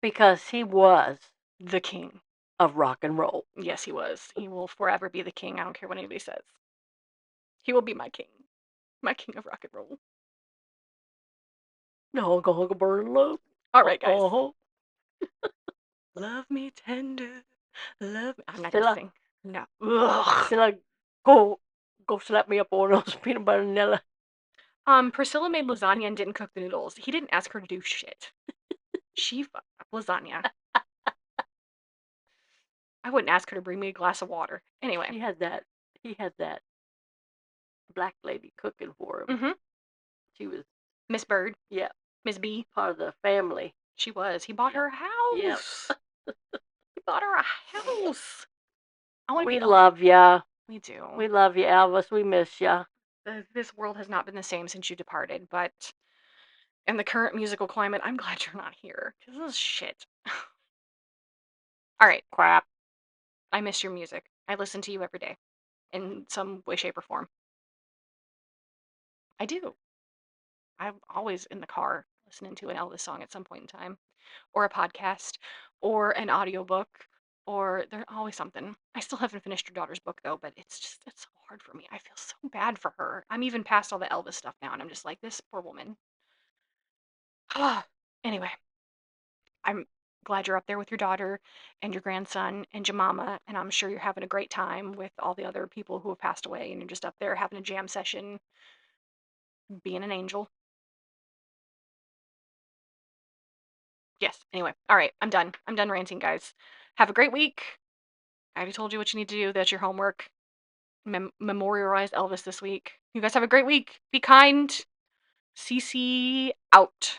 [SPEAKER 2] Because he was
[SPEAKER 1] The king
[SPEAKER 2] of rock and roll.
[SPEAKER 1] Yes, he was. He will forever be the king. I don't care what anybody says. He will be my king of rock and roll.
[SPEAKER 2] No, go burn love.
[SPEAKER 1] All right, guys. Love me tender, love me. I'm not gonna sing. No.
[SPEAKER 2] Ugh. Go slap me up on those peanut butter and Nella.
[SPEAKER 1] Priscilla made lasagna and didn't cook the noodles. He didn't ask her to do shit. She fucked up lasagna. I wouldn't ask her to bring me a glass of water. Anyway.
[SPEAKER 2] He had that black lady cooking for him.
[SPEAKER 1] Mm-hmm.
[SPEAKER 2] She was
[SPEAKER 1] Miss Bird.
[SPEAKER 2] Yeah.
[SPEAKER 1] Miss B.
[SPEAKER 2] Part of the family.
[SPEAKER 1] She was. He bought her a house. Yep. He bought her a house.
[SPEAKER 2] We love ya.
[SPEAKER 1] We do.
[SPEAKER 2] We love you, Elvis. We miss ya.
[SPEAKER 1] This world has not been the same since you departed, but in the current musical climate, I'm glad you're not here. Because this is shit. All right.
[SPEAKER 2] Crap.
[SPEAKER 1] I miss your music. I listen to you every day. In some way, shape, or form. I do. I'm always in the car listening to an Elvis song at some point in time. Or a podcast. Or an audiobook. Or there's always something. I still haven't finished your daughter's book, though, but it's so hard for me. I feel so bad for her. I'm even past all the Elvis stuff now, and I'm just like, this poor woman. Anyway, I'm glad you're up there with your daughter and your grandson and your mama, and I'm sure you're having a great time with all the other people who have passed away, and you're just up there having a jam session, being an angel. Yes. Anyway, all right. I'm done. I'm done ranting, guys. Have a great week. I already told you what you need to do. That's your homework. Memorialize Elvis this week. You guys have a great week. Be kind. CC out.